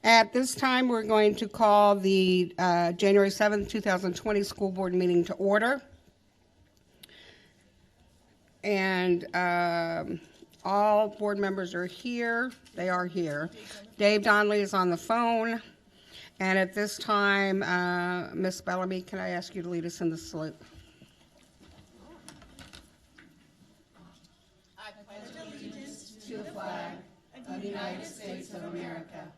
At this time, we're going to call the January 7th, 2020 school board meeting to order. And all board members are here. They are here. Dave Donnelly is on the phone. And at this time, Ms. Bellamy, can I ask you to lead us in the salute? I pledge allegiance to the flag of the United States of America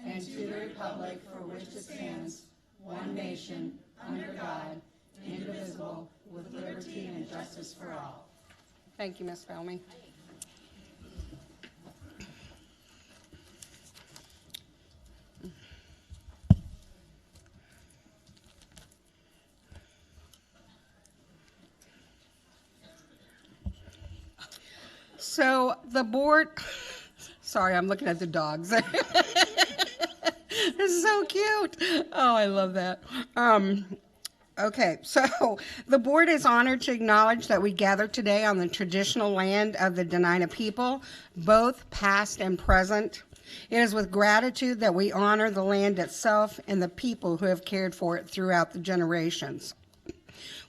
and to the republic for which it stands, one nation, under God, indivisible, with liberty and justice for all. Thank you, Ms. Bellamy. So the board, sorry, I'm looking at the dogs. It's so cute. Oh, I love that. Okay, so the board is honored to acknowledge that we gather today on the traditional land of the Dena'ina people, both past and present. It is with gratitude that we honor the land itself and the people who have cared for it throughout the generations.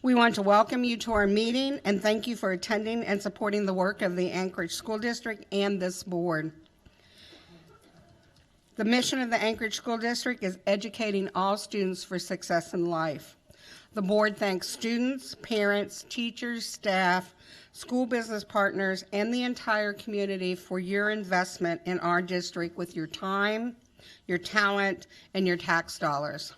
We want to welcome you to our meeting and thank you for attending and supporting the work of the Anchorage School District and this board. The mission of the Anchorage School District is educating all students for success in life. The board thanks students, parents, teachers, staff, school business partners, and the entire community for your investment in our district with your time, your talent, and your tax dollars.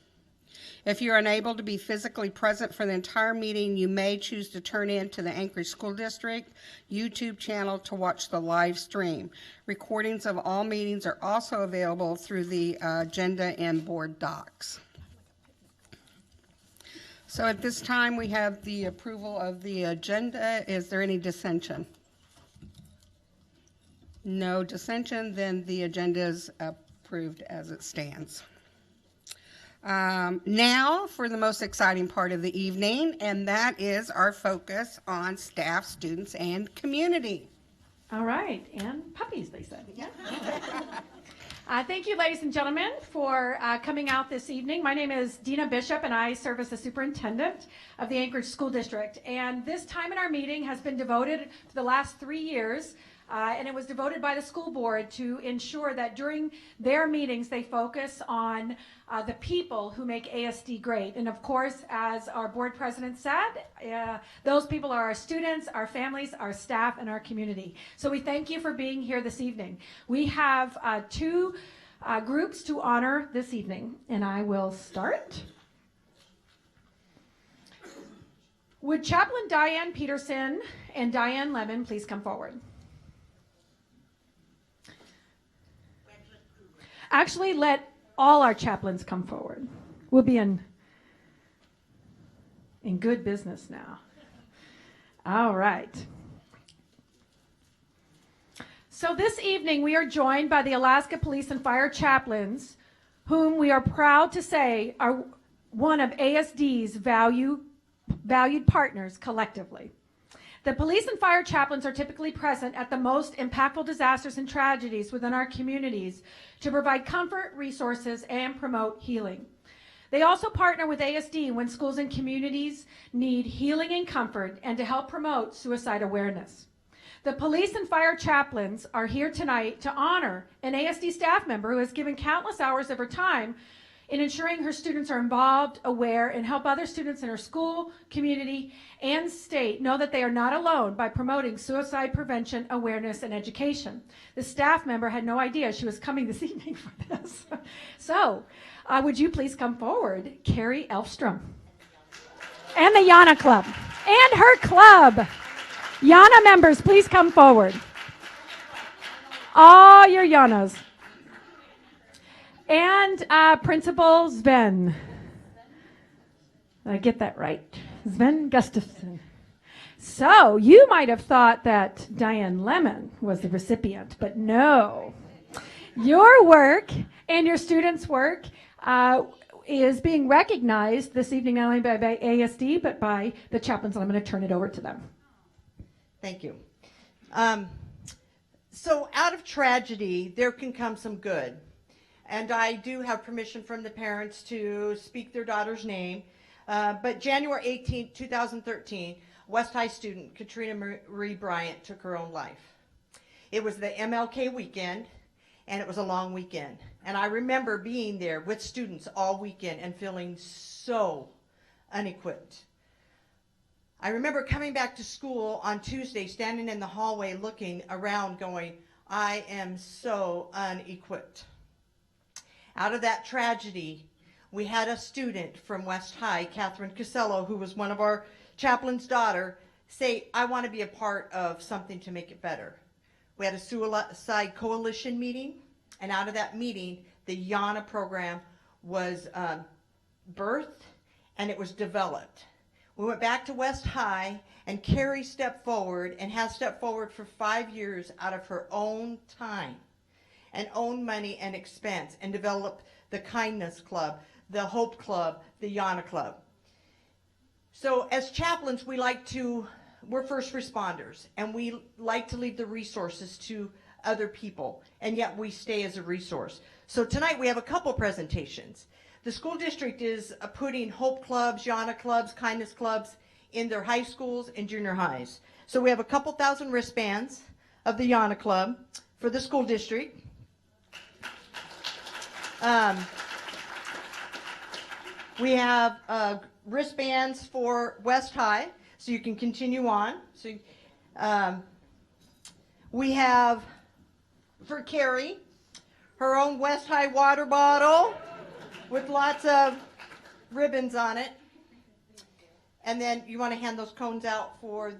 If you're unable to be physically present for the entire meeting, you may choose to turn in to the Anchorage School District YouTube channel to watch the live stream. Recordings of all meetings are also available through the agenda and board docs. So at this time, we have the approval of the agenda. Is there any dissension? No dissension, then the agenda is approved as it stands. Now for the most exciting part of the evening, and that is our focus on staff, students, and community. All right, and puppies, they said. Yeah. Thank you, ladies and gentlemen, for coming out this evening. My name is Dina Bishop, and I serve as the superintendent of the Anchorage School District. And this time in our meeting has been devoted to the last 3 years, and it was devoted by the school board to ensure that during their meetings they focus on the people who make ASD great. And of course, as our board president said, those people are our students, our families, our staff, and our community. So we thank you for being here this evening. We have two groups to honor this evening, and I will start. Would Chaplain Diane Peterson and Diane Lemon please come forward? Actually, let all our chaplains come forward. We'll be in good business now. All right. So this evening we are joined by the Alaska Police and Fire chaplains, whom we are proud to say are one of ASD's valued partners collectively. The police and fire chaplains are typically present at the most impactful disasters and tragedies within our communities to provide comfort, resources, and promote healing. They also partner with ASD when schools and communities need healing and comfort and to help promote suicide awareness. The police and fire chaplains are here tonight to honor an ASD staff member who has given countless hours of her time in ensuring her students are involved, aware, and help other students in her school, community, and state know that they are not alone by promoting suicide prevention, awareness, and education. The staff member had no idea she was coming this evening for this. So, would you please come forward, Carrie Elfstrom. And the Yana Club, and her club. Yana members, please come forward. All your Yanas. And Principal Sven. Did I get that right? Sven Gustafson. So you might have thought that Diane Lemon was the recipient, but no. Your work and your students' work is being recognized this evening not only by ASD, but by the chaplains, and I'm going to turn it over to them. Thank you. So out of tragedy, there can come some good. And I do have permission from the parents to speak their daughter's name. But January 18, 2013, West High student Katrina Marie Bryant took her own life. It was the MLK weekend, and it was a long weekend. And I remember being there with students all weekend and feeling so unequipped. I remember coming back to school on Tuesday, standing in the hallway looking around going, I am so unequipped. Out of that tragedy, we had a student from West High, Catherine Casello, who was one of our chaplain's daughter, say, I want to be a part of something to make it better. We had a suicide coalition meeting, and out of that meeting, the YANA program was birthed and it was developed. We went back to West High, and Carrie stepped forward and has stepped forward for 5 years out of her own time and own money and expense, and developed the Kindness Club, the Hope Club, the YANA Club. So as chaplains, we're first responders, and we like to leave the resources to other people, and yet we stay as a resource. So tonight we have a couple presentations. The school district is putting Hope Clubs, YANA Clubs, Kindness Clubs in their high schools and junior highs. So we have a couple thousand wristbands of the YANA Club for the school district. We have wristbands for West High, so you can continue on. So, we have for Carrie, her own West High water bottle with lots of ribbons on it. And then you want to hand those cones out for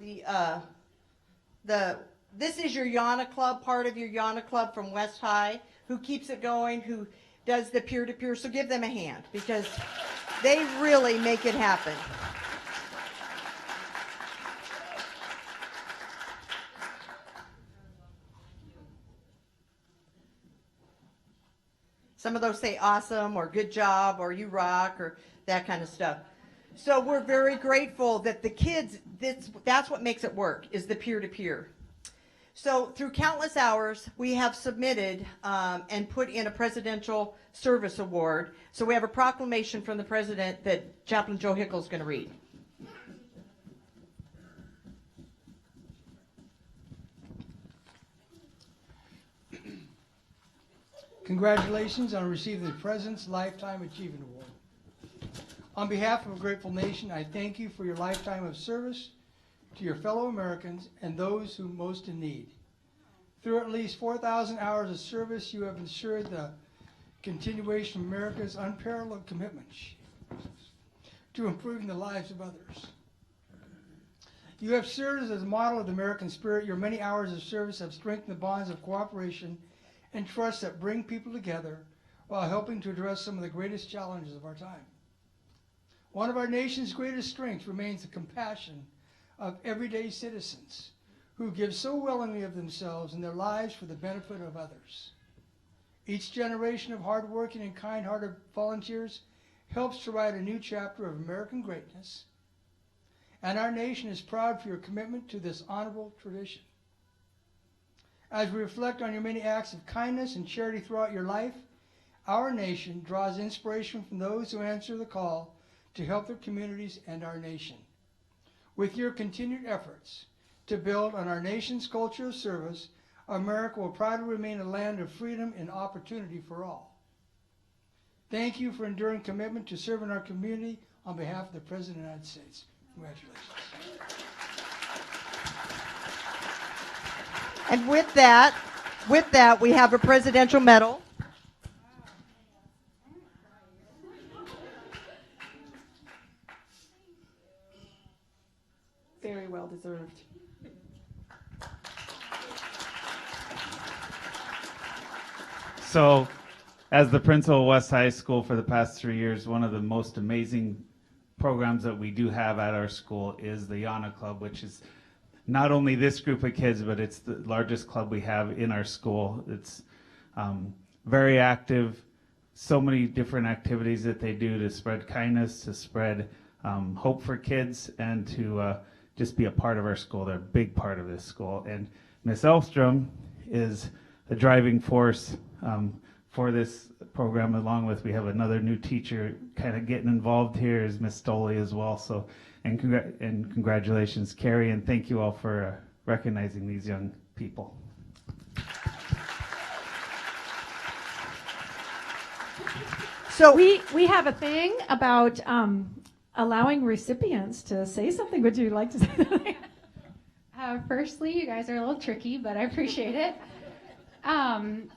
this is your YANA Club, part of your YANA Club from West High, who keeps it going, who does the peer-to-peer. So give them a hand, because they really make it happen. Some of those say awesome or good job or you rock or that kind of stuff. So we're very grateful that the kids, that's what makes it work, is the peer-to-peer. So through countless hours, we have submitted and put in a Presidential Service Award. So we have a proclamation from the President that Chaplain Joe Hickle is going to read. Congratulations on receiving the President's Lifetime Achievement Award. On behalf of a grateful nation, I thank you for your lifetime of service to your fellow Americans and those who most in need. Through at least 4,000 hours of service, you have ensured the continuation of America's unparalleled commitment to improving the lives of others. You have served as a model of the American spirit. Your many hours of service have strengthened the bonds of cooperation and trust that bring people together while helping to address some of the greatest challenges of our time. One of our nation's greatest strengths remains the compassion of everyday citizens who give so willingly of themselves and their lives for the benefit of others. Each generation of hardworking and kind-hearted volunteers helps to write a new chapter of American greatness, and our nation is proud for your commitment to this honorable tradition. As we reflect on your many acts of kindness and charity throughout your life, our nation draws inspiration from those who answer the call to help their communities and our nation. With your continued efforts to build on our nation's culture of service, America will proudly remain a land of freedom and opportunity for all. Thank you for enduring commitment to serving our community on behalf of the President of the United States. Congratulations. And with that, we have a presidential medal. Very well deserved. So, as the principal of West High School for the past 3 years, one of the most amazing programs that we do have at our school is the YANA Club, which is not only this group of kids, but it's the largest club we have in our school. It's very active, so many different activities that they do to spread kindness, to spread hope for kids, and to just be a part of our school. They're a big part of this school. And Miss Elstrom is the driving force for this program, along with we have another new teacher kind of getting involved here is Miss Stoley as well. So, and congratulations, Carrie, and thank you all for recognizing these young people. So We have a thing about allowing recipients to say something. Would you like to say something? Firstly, you guys are a little tricky, but I appreciate it. I'm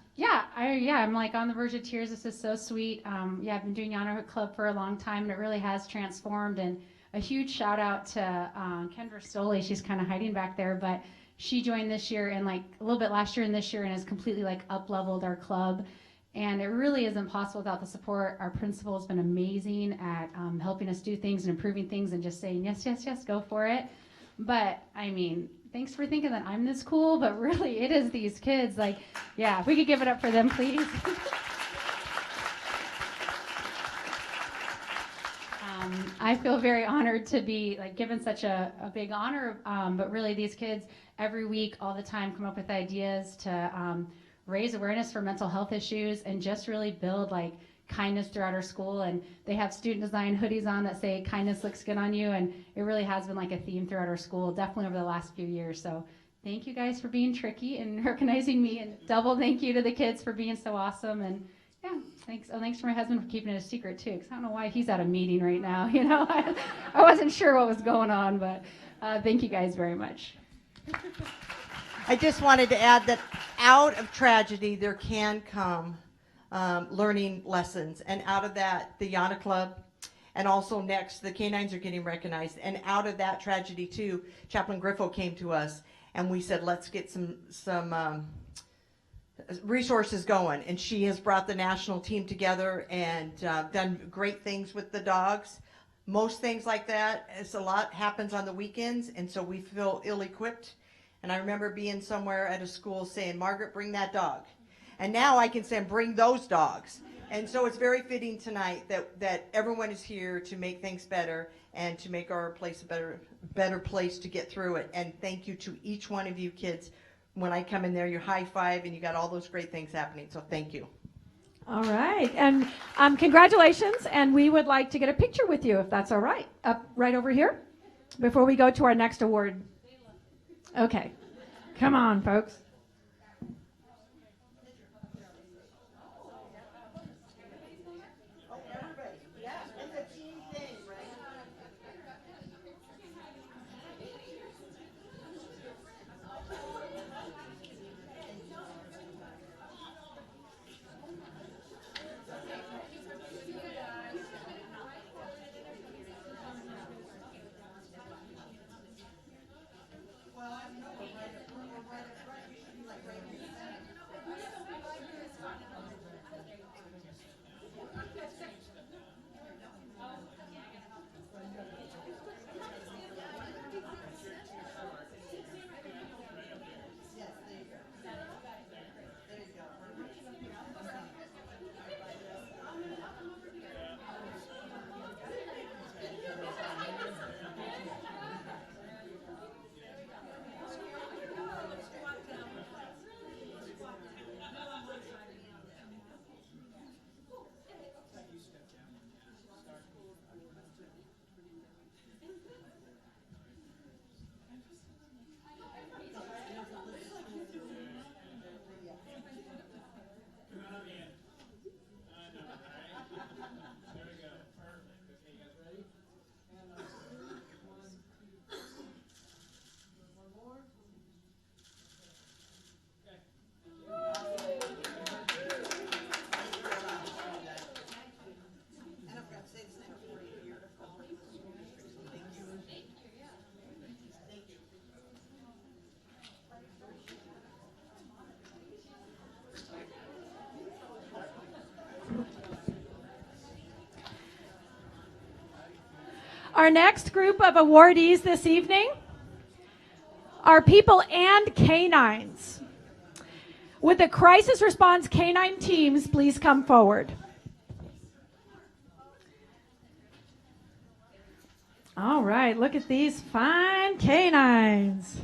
like on the verge of tears. This is so sweet. I've been doing Honor Club for a long time, and it really has transformed. And a huge shout out to Kendra Stoley. She's kind of hiding back there, but she joined this year and like a little bit last year and this year, and has completely like up leveled our club. And it really isn't possible without the support. Our principal has been amazing at helping us do things and improving things and just saying yes, yes, yes, go for it. But I mean, thanks for thinking that I'm this cool, but really it is these kids. Like, yeah, if we could give it up for them, please. I feel very honored to be like given such a big honor, but really these kids every week, all the time, come up with ideas to raise awareness for mental health issues and just really build like kindness throughout our school. And they have student design hoodies on that say kindness looks good on you, and it really has been like a theme throughout our school, definitely over the last few years. So thank you guys for being tricky and recognizing me, and double thank you to the kids for being so awesome. And yeah, thanks. Oh, thanks for my husband for keeping it a secret too, because I don't know why he's at a meeting right now. You know, I wasn't sure what was going on, but thank you guys very much. I just wanted to add that out of tragedy there can come learning lessons, and out of that the Yana Club, and also next the canines are getting recognized, and out of that tragedy too, Chaplain Griffo came to us and we said let's get some resources going, and she has brought the national team together and done great things with the dogs. Most things like that, it's a lot happens on the weekends, and so we feel ill-equipped. And I remember being somewhere at a school saying, Margaret, bring that dog. And now I can say, bring those dogs. And so it's very fitting tonight that everyone is here to make things better and to make our place a better place to get through it. And thank you to each one of you kids. When I come in there, you high five and you got all those great things happening. So thank you. All right. And congratulations. And we would like to get a picture with you, if that's all right. Up right over here before we go to our next award. Okay. Come on, folks. Our next group of awardees this evening are people and canines. Would the crisis response canine teams please come forward? All right, look at these fine canines.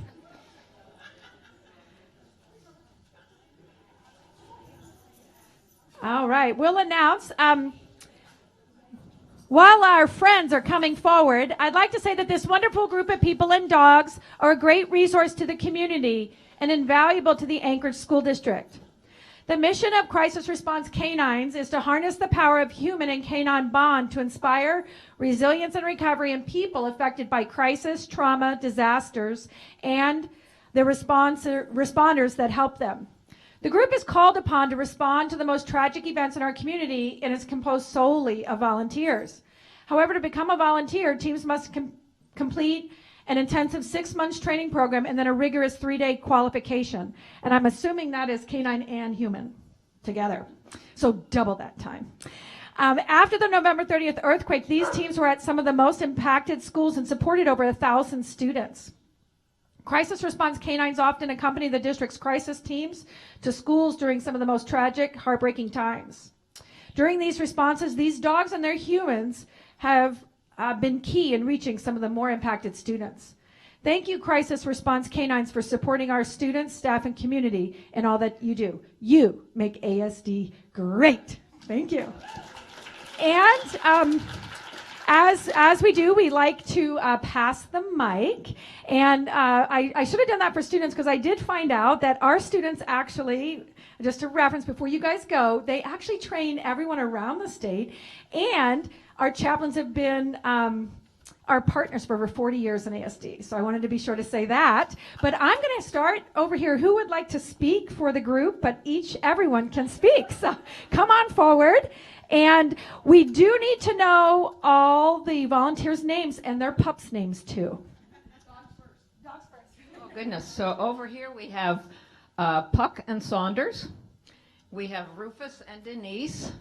All right, we'll announce. While our friends are coming forward, I'd like to say that this wonderful group of people and dogs are a great resource to the community and invaluable to the Anchorage School District. The mission of Crisis Response Canines is to harness the power of human and canine bond to inspire resilience and recovery in people affected by crisis, trauma, disasters, and the responders that help them. The group is called upon to respond to the most tragic events in our community and is composed solely of volunteers. However, to become a volunteer, teams must complete an intensive 6 months training program and then a rigorous 3-day qualification. And I'm assuming that is canine and human together. So double that time. After the November 30th earthquake, these teams were at some of the most impacted schools and supported over 1,000 students. Crisis response canines often accompany the district's crisis teams to schools during some of the most tragic, heartbreaking times. During these responses, these dogs and their humans have been key in reaching some of the more impacted students. Thank you, Crisis Response Canines, for supporting our students, staff, and community in all that you do. You make ASD great. Thank you. And as we do, we like to pass the mic. And I should have done that for students because I did find out that our students actually, just a reference before you guys go, they actually train everyone around the state. And our chaplains have been our partners for over 40 years in ASD. So I wanted to be sure to say that. But I'm going to start over here. Who would like to speak for the group? But everyone can speak. So come on forward. And we do need to know all the volunteers' names and their pups' names too. Dogs first. Oh, goodness. So over here we have Puck and Saunders. We have Rufus and Denise.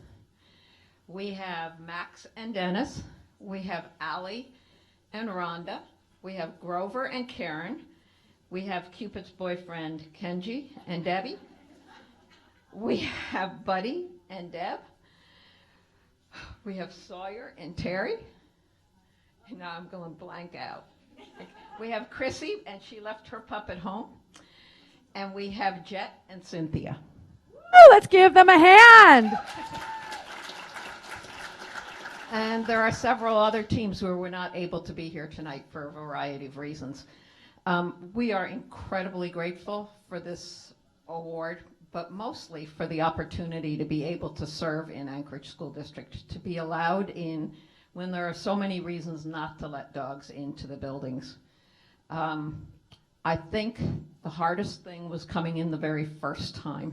We have Max and Dennis. We have Allie and Rhonda. We have Grover and Karen. We have Cupid's boyfriend, Kenji and Debbie. We have Buddy and Deb. We have Sawyer and Terry. And now I'm going blank out. We have Chrissy, and she left her pup at home. And we have Jet and Cynthia. Oh, let's give them a hand. And there are several other teams who were not able to be here tonight for a variety of reasons. We are incredibly grateful for this award, but mostly for the opportunity to be able to serve in Anchorage School District, to be allowed in when there are so many reasons not to let dogs into the buildings. I think the hardest thing was coming in the very first time.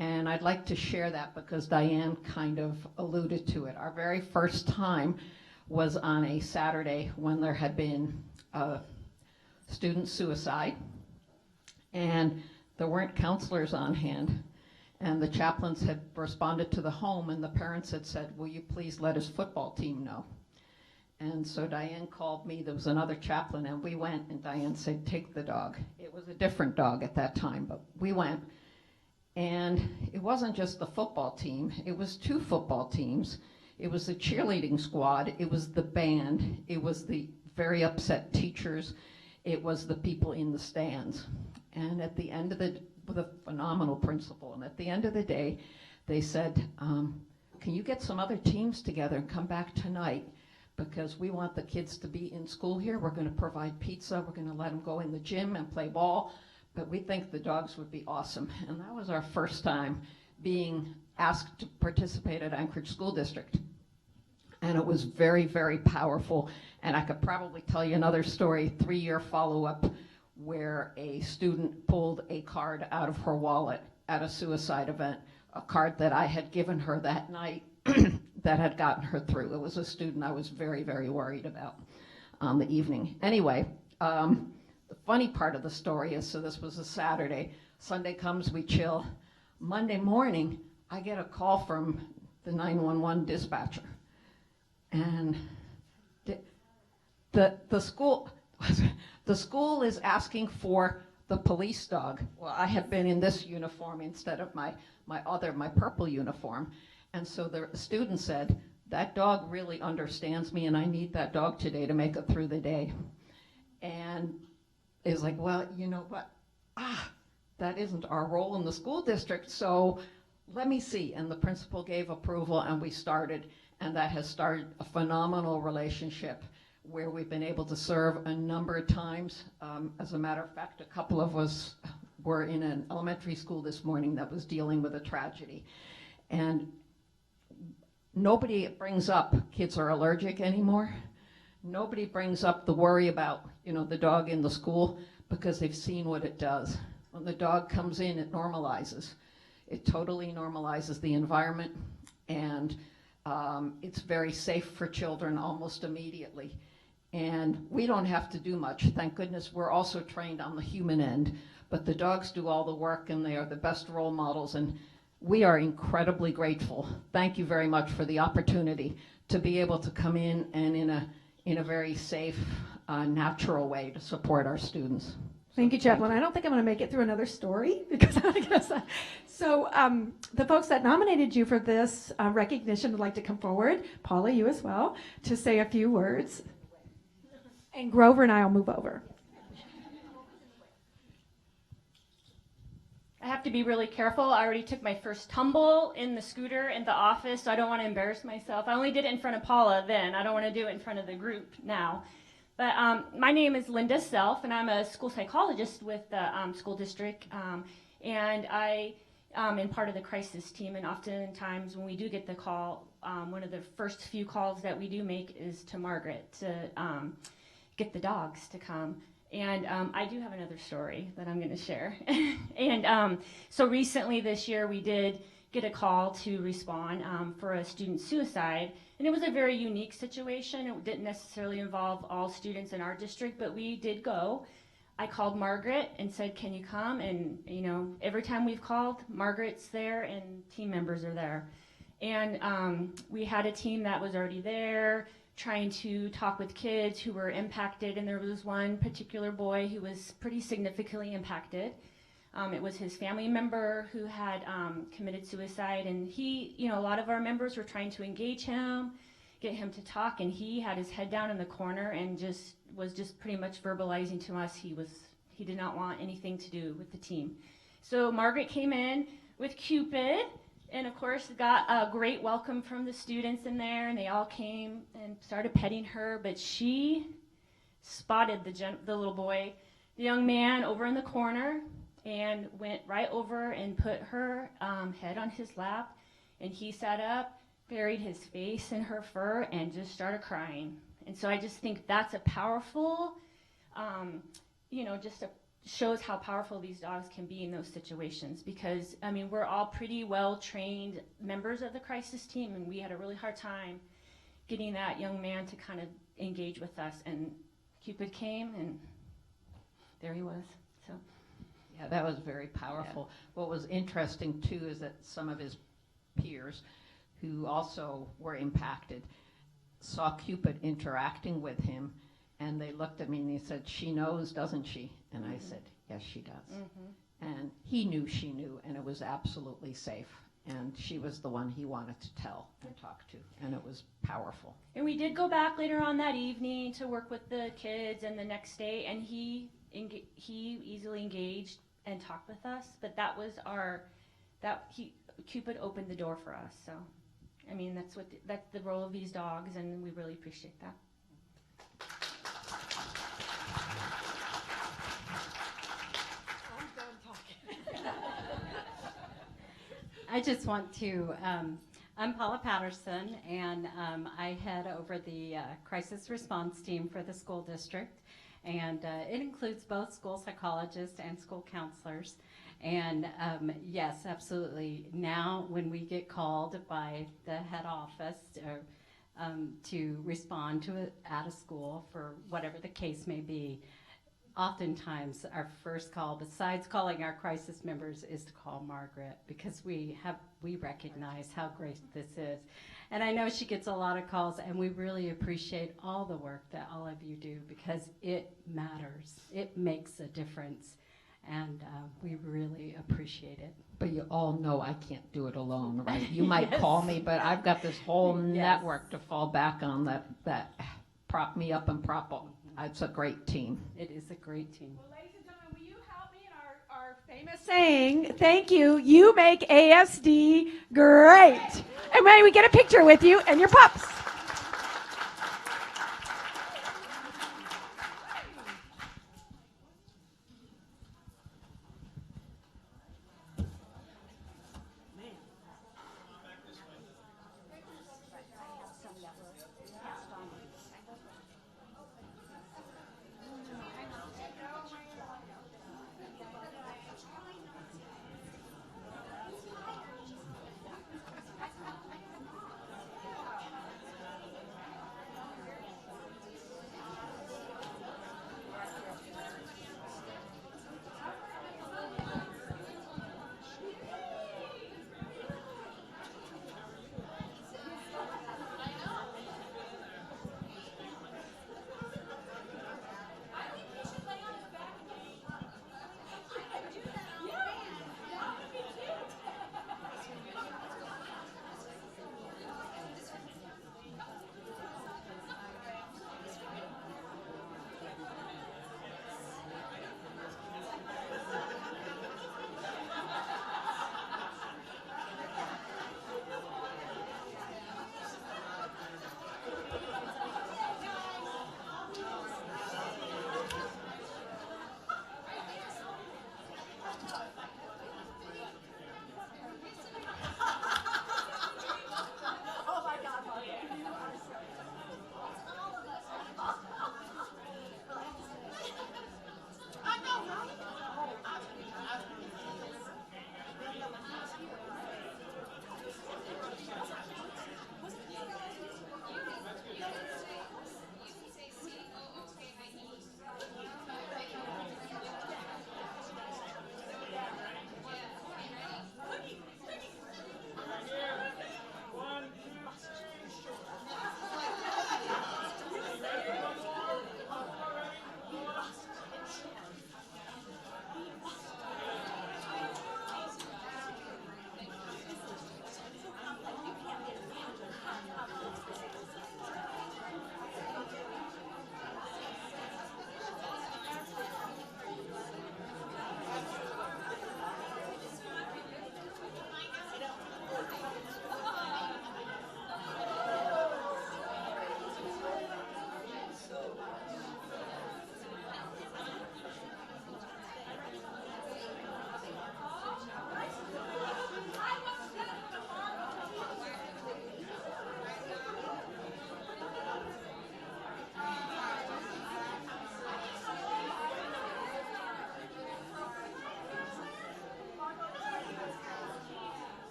And I'd like to share that because Diane kind of alluded to it. Our very first time was on a Saturday when there had been a student suicide, and there weren't counselors on hand. And the chaplains had responded to the home, and the parents had said, will you please let his football team know? And so Diane called me. There was another chaplain, and we went, and Diane said, take the dog. It was a different dog at that time, but we went. And it wasn't just the football team. It was 2 football teams. It was the cheerleading squad. It was the band. It was the very upset teachers. It was the people in the stands. And at the end of with a phenomenal principal, and at the end of the day, they said, can you get some other teams together and come back tonight? Because we want the kids to be in school here. We're going to provide pizza. We're going to let them go in the gym and play ball. But we think the dogs would be awesome. And that was our first time being asked to participate at Anchorage School District. And it was very, very powerful. And I could probably tell you another story, 3-year follow-up, where a student pulled a card out of her wallet at a suicide event, a card that I had given her that night that had gotten her through. It was a student I was very, very worried about on the evening. Anyway, the funny part of the story is, so this was a Saturday. Sunday comes, we chill. Monday morning, I get a call from the 911 dispatcher. And the school is asking for the police dog. Well, I had been in this uniform instead of my purple uniform. And so the student said, that dog really understands me, and I need that dog today to make it through the day. And it's like, well, you know what? That isn't our role in the school district, so let me see. And the principal gave approval and we started, and that has started a phenomenal relationship where we've been able to serve a number of times. As a matter of fact, a couple of us were in an elementary school this morning that was dealing with a tragedy. And nobody brings up kids are allergic anymore. Nobody brings up the worry about, the dog in the school, because they've seen what it does. When the dog comes in, it normalizes. It totally normalizes the environment, and it's very safe for children almost immediately. And we don't have to do much. Thank goodness we're also trained on the human end, but the dogs do all the work, and they are the best role models, and we are incredibly grateful. Thank you very much for the opportunity to be able to come in and in a very safe, natural way to support our students. Thank you, Chaplain. I don't think I'm going to make it through another story because I'm going to say. So the folks that nominated you for this recognition would like to come forward. Paula, you as well, to say a few words. And Grover and I will move over. I have to be really careful. I already took my first tumble in the scooter in the office, so I don't want to embarrass myself. I only did it in front of Paula then. I don't want to do it in front of the group now. But my name is Linda Self, and I'm a school psychologist with the school district. And I am part of the crisis team, and oftentimes when we do get the call, one of the first few calls that we do make is to Margaret to get the dogs to come. And I do have another story that I'm going to share. And so recently this year we did get a call to respond for a student suicide. And it was a very unique situation. It didn't necessarily involve all students in our district, but we did go. I called Margaret and said, can you come? And every time we've called, Margaret's there and team members are there. And we had a team that was already there, trying to talk with kids who were impacted, and there was one particular boy who was pretty significantly impacted. It was his family member who had committed suicide, and he, a lot of our members were trying to engage him, get him to talk, and he had his head down in the corner and was pretty much verbalizing to us he did not want anything to do with the team. So Margaret came in with Cupid, and of course got a great welcome from the students in there, and they all came and started petting her, but she spotted the little boy, the young man, over in the corner, and went right over and put her head on his lap, and he sat up, buried his face in her fur, and just started crying. And so I just think that's a powerful, shows how powerful these dogs can be in those situations, because we're all pretty well trained members of the crisis team, and we had a really hard time getting that young man to kind of engage with us, and Cupid came and there he was. So Yeah, that was very powerful. Yeah. What was interesting too is that some of his peers who also were impacted saw Cupid interacting with him, and they looked at me and they said, she knows, doesn't she? And I said, yes, she does. And he knew she knew, and it was absolutely safe. And she was the one he wanted to tell and talk to, and it was powerful. And we did go back later on that evening to work with the kids, and the next day, and he easily engaged and talked with us. But that was Cupid opened the door for us. So, that's the role of these dogs, and we really appreciate that. I just want to, I'm Paula Patterson, and I head over the crisis response team for the school district, and it includes both school psychologists and school counselors. And yes, absolutely, now when we get called by the head office to respond to it at a school for whatever the case may be, oftentimes our first call, besides calling our crisis members, is to call Margaret, because we recognize how great this is. And I know she gets a lot of calls, and we really appreciate all the work that all of you do, because it matters. It makes a difference, and we really appreciate it. But you all know I can't do it alone, right? You might call me, but I've got this whole network to fall back on that prop me up and prop up. It's a great team. It is a great team. Well, ladies and gentlemen, will you help me in our Famous saying, thank you, you make ASD great. And may we get a picture with you and your pups?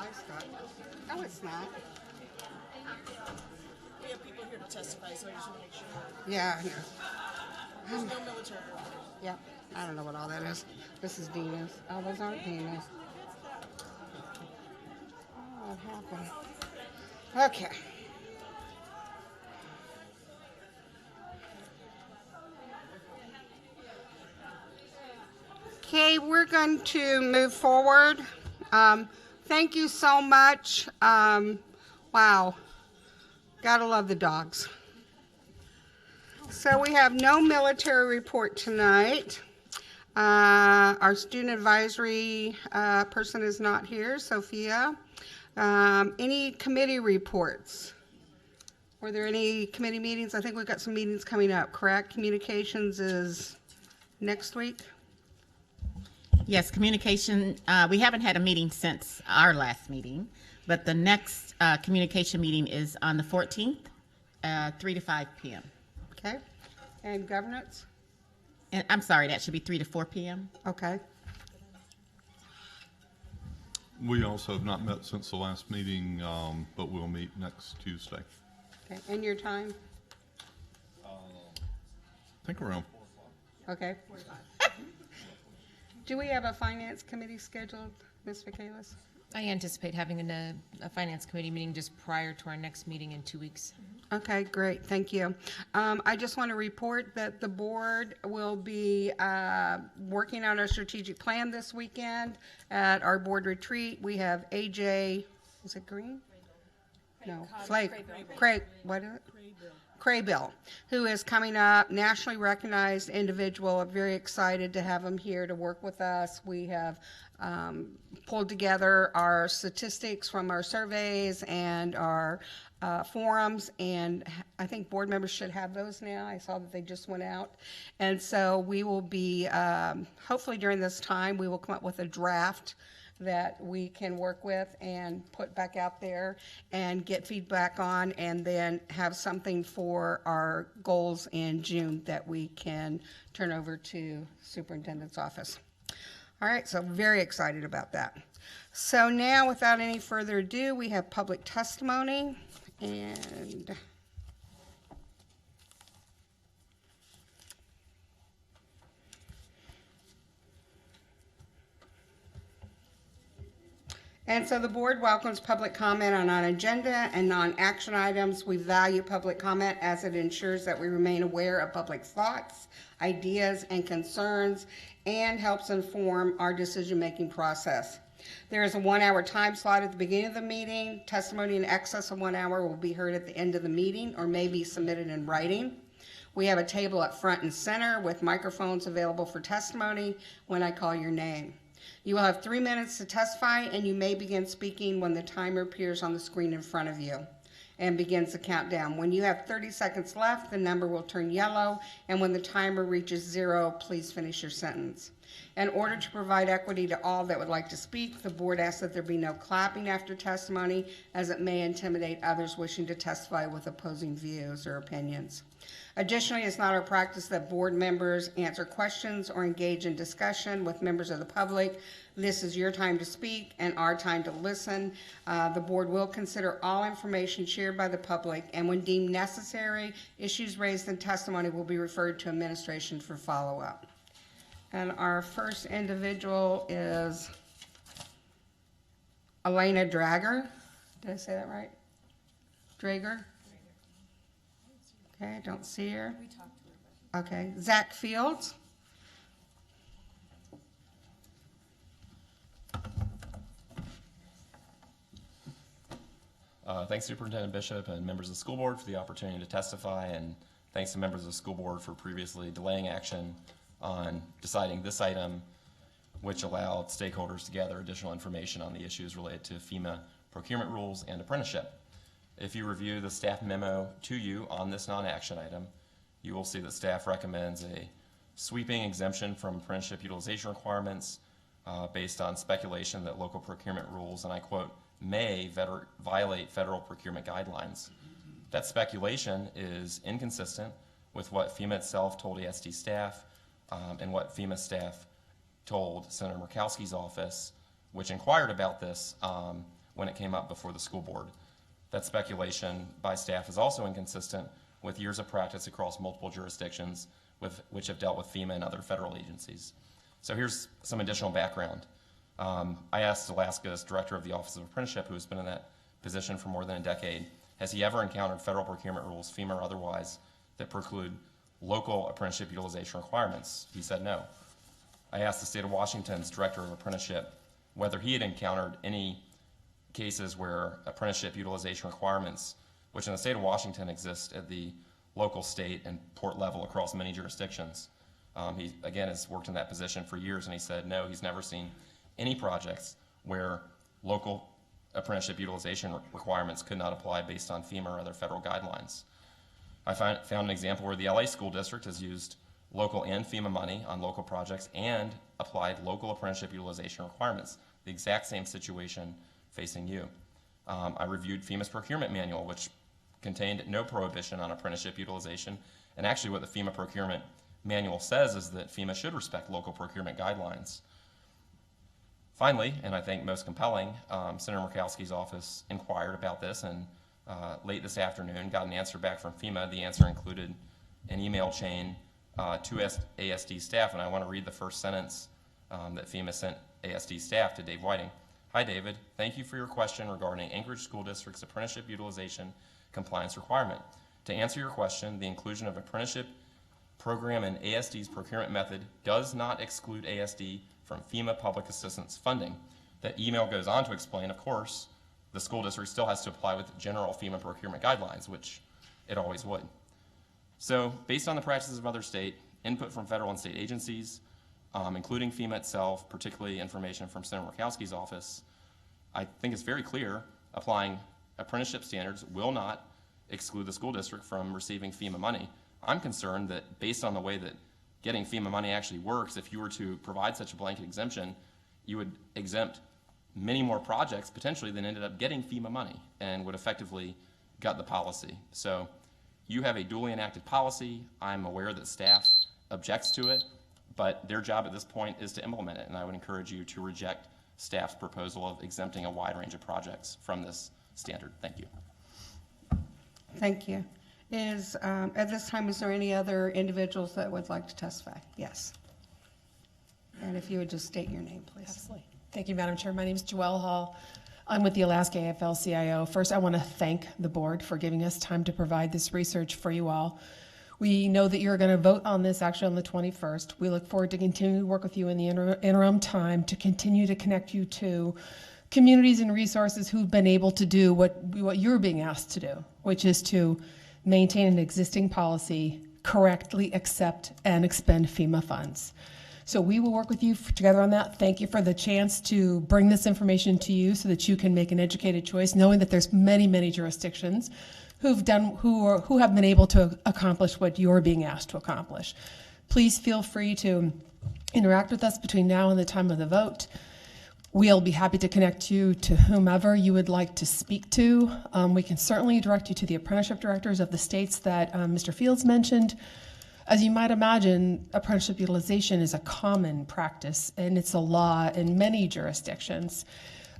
livestock. No, it's not. We have people here to testify, so I just want to make sure. Yeah, here. There's no military. Yep. I don't know what all that is. This is Dina's. Oh, those aren't Dina's. Oh, what happened? Okay. Okay, we're going to move forward. Thank you so much. Wow. Gotta love the dogs. So we have no military report tonight. Our student advisory person is not here, Sophia. Any committee reports? Were there any committee meetings? I think we've got some meetings coming up, correct? Communications is next week? Yes, communication, we haven't had a meeting since our last meeting, but the next communication meeting is on the 14th, 3 to 5 p.m. Okay. And governance? And I'm sorry, that should be 3 to 4 p.m. Okay. We also have not met since the last meeting, but we'll meet next Tuesday. Okay. And your time? I think around 4 o'clock. Okay. Do we have a finance committee scheduled, Ms. Michaelis? I anticipate having a finance committee meeting just prior to our next meeting in 2 weeks. Okay, great, thank you. I just want to report that the board will be working on our strategic plan this weekend at our board retreat. We have AJ, is it Green? No, Flake, Craig, what is it? Craybill, who is coming up, nationally recognized individual. I'm very excited to have him here to work with us. We have pulled together our statistics from our surveys and our forums, and I think board members should have those now. I saw that they just went out. And so we will be, hopefully during this time, we will come up with a draft that we can work with and put back out there and get feedback on, and then have something for our goals in June that we can turn over to superintendent's office. All right, so very excited about that. So now, without any further ado, we have public testimony, and so the board welcomes public comment on non-agenda and non-action items. We value public comment as it ensures that we remain aware of public thoughts, ideas, and concerns, and helps inform our decision-making process. There is a 1-hour time slot at the beginning of the meeting. Testimony in excess of 1 hour will be heard at the end of the meeting or may be submitted in writing. We have a table up front and center with microphones available for testimony when I call your name. You will have 3 minutes to testify, and you may begin speaking when the timer appears on the screen in front of you and begins the countdown. When you have 30 seconds left, the number will turn yellow, and when the timer reaches 0, please finish your sentence. In order to provide equity to all that would like to speak, the board asks that there be no clapping after testimony, as it may intimidate others wishing to testify with opposing views or opinions. Additionally, it's not our practice that board members answer questions or engage in discussion with members of the public. This is your time to speak and our time to listen. The board will consider all information shared by the public, and when deemed necessary, issues raised in testimony will be referred to administration for follow-up. And our first individual is Elena Drager. Did I say that right? Drager? Okay, I don't see her. Okay, Zach Fields. Thanks, Superintendent Bishop and members of the school board for the opportunity to testify, and thanks to members of the school board for previously delaying action on deciding this item, which allowed stakeholders to gather additional information on the issues related to FEMA procurement rules and apprenticeship. If you review the staff memo to you on this non-action item, you will see that staff recommends a sweeping exemption from apprenticeship utilization requirements based on speculation that local procurement rules, and I quote, may violate federal procurement guidelines. That speculation is inconsistent with what FEMA itself told ASD staff and what FEMA staff told Senator Murkowski's office, which inquired about this when it came up before the school board. That speculation by staff is also inconsistent with years of practice across multiple jurisdictions which have dealt with FEMA and other federal agencies. So here's some additional background. I asked Alaska's director of the Office of Apprenticeship, who has been in that position for more than a decade, has he ever encountered federal procurement rules, FEMA or otherwise, that preclude local apprenticeship utilization requirements? He said no. I asked the state of Washington's director of apprenticeship whether he had encountered any cases where apprenticeship utilization requirements, which in the state of Washington exist at the local, state, and port level across many jurisdictions. He, again, has worked in that position for years, and he said no, he's never seen any projects where local apprenticeship utilization requirements could not apply based on FEMA or other federal guidelines. I found an example where the LA school district has used local and FEMA money on local projects and applied local apprenticeship utilization requirements, the exact same situation facing you. I reviewed FEMA's procurement manual, which contained no prohibition on apprenticeship utilization, and actually what the FEMA procurement manual says is that FEMA should respect local procurement guidelines. Finally, and I think most compelling, Senator Murkowski's office inquired about this, and late this afternoon got an answer back from FEMA. The answer included an email chain to ASD staff, and I want to read the first sentence that FEMA sent ASD staff to Dave Whiting. Hi, David. Thank you for your question regarding Anchorage School District's apprenticeship utilization compliance requirement. To answer your question, the inclusion of apprenticeship program in ASD's procurement method does not exclude ASD from FEMA public assistance funding. That email goes on to explain, of course, the school district still has to apply with general FEMA procurement guidelines, which it always would. So based on the practices of other state, input from federal and state agencies, including FEMA itself, particularly information from Senator Murkowski's office, I think it's very clear applying apprenticeship standards will not exclude the school district from receiving FEMA money. I'm concerned that based on the way that getting FEMA money actually works, if you were to provide such a blanket exemption, you would exempt many more projects potentially than ended up getting FEMA money and would effectively gut the policy. So you have a duly enacted policy. I'm aware that staff objects to it, but their job at this point is to implement it, and I would encourage you to reject staff's proposal of exempting a wide range of projects from this standard. Thank you. Thank you. At this time, is there any other individuals that would like to testify? Yes. And if you would just state your name, please. Absolutely. Thank you, Madam Chair. My name is Joelle Hall. I'm with the Alaska AFL-CIO. First, I want to thank the board for giving us time to provide this research for you all. We know that you're going to vote on this actually on the 21st. We look forward to continuing to work with you in the interim time to continue to connect you to communities and resources who've been able to do what you're being asked to do, which is to maintain an existing policy, correctly accept and expend FEMA funds. So we will work with you together on that. Thank you for the chance to bring this information to you so that you can make an educated choice, knowing that there's many, many jurisdictions who have been able to accomplish what you're being asked to accomplish. Please feel free to interact with us between now and the time of the vote. We'll be happy to connect you to whomever you would like to speak to. We can certainly direct you to the apprenticeship directors of the states that Mr. Fields mentioned. As you might imagine, apprenticeship utilization is a common practice, and it's a law in many jurisdictions,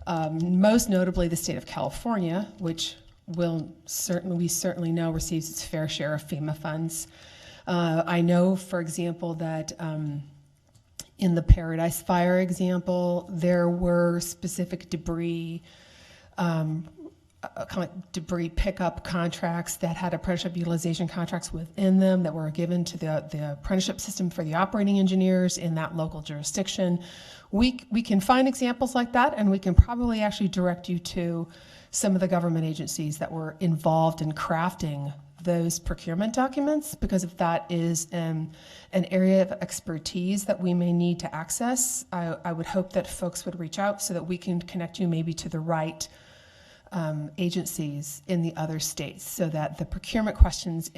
most notably the state of California, which we certainly know receives its fair share of FEMA funds. I know, for example, that in the Paradise Fire example, there were specific debris debris pickup contracts that had apprenticeship utilization contracts within them that were given to the apprenticeship system for the operating engineers in that local jurisdiction. We can find examples like that, and we can probably actually direct you to some of the government agencies that were involved in crafting those procurement documents, because if that is an area of expertise that we may need to access, I would hope that folks would reach out so that we can connect you maybe to the right agencies in the other states, so that the procurement questions,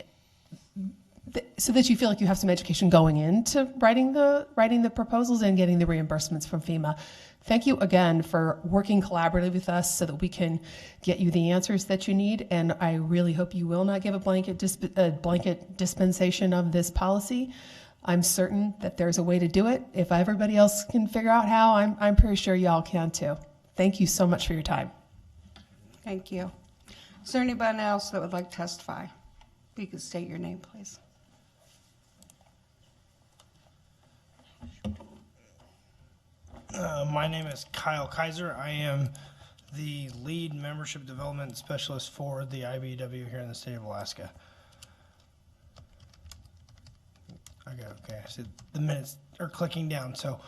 so that you feel like you have some education going into writing the proposals and getting the reimbursements from FEMA. Thank you again for working collaboratively with us so that we can get you the answers that you need, and I really hope you will not give a blanket dispensation of this policy. I'm certain that there's a way to do it. If everybody else can figure out how, I'm pretty sure y'all can too. Thank you so much for your time. Thank you. Is there anyone else that would like to testify? You could state your name, please. My name is Kyle Kaiser. I am the lead membership development specialist for the IBEW here in the state of Alaska. Okay. I said the minutes are clicking down. So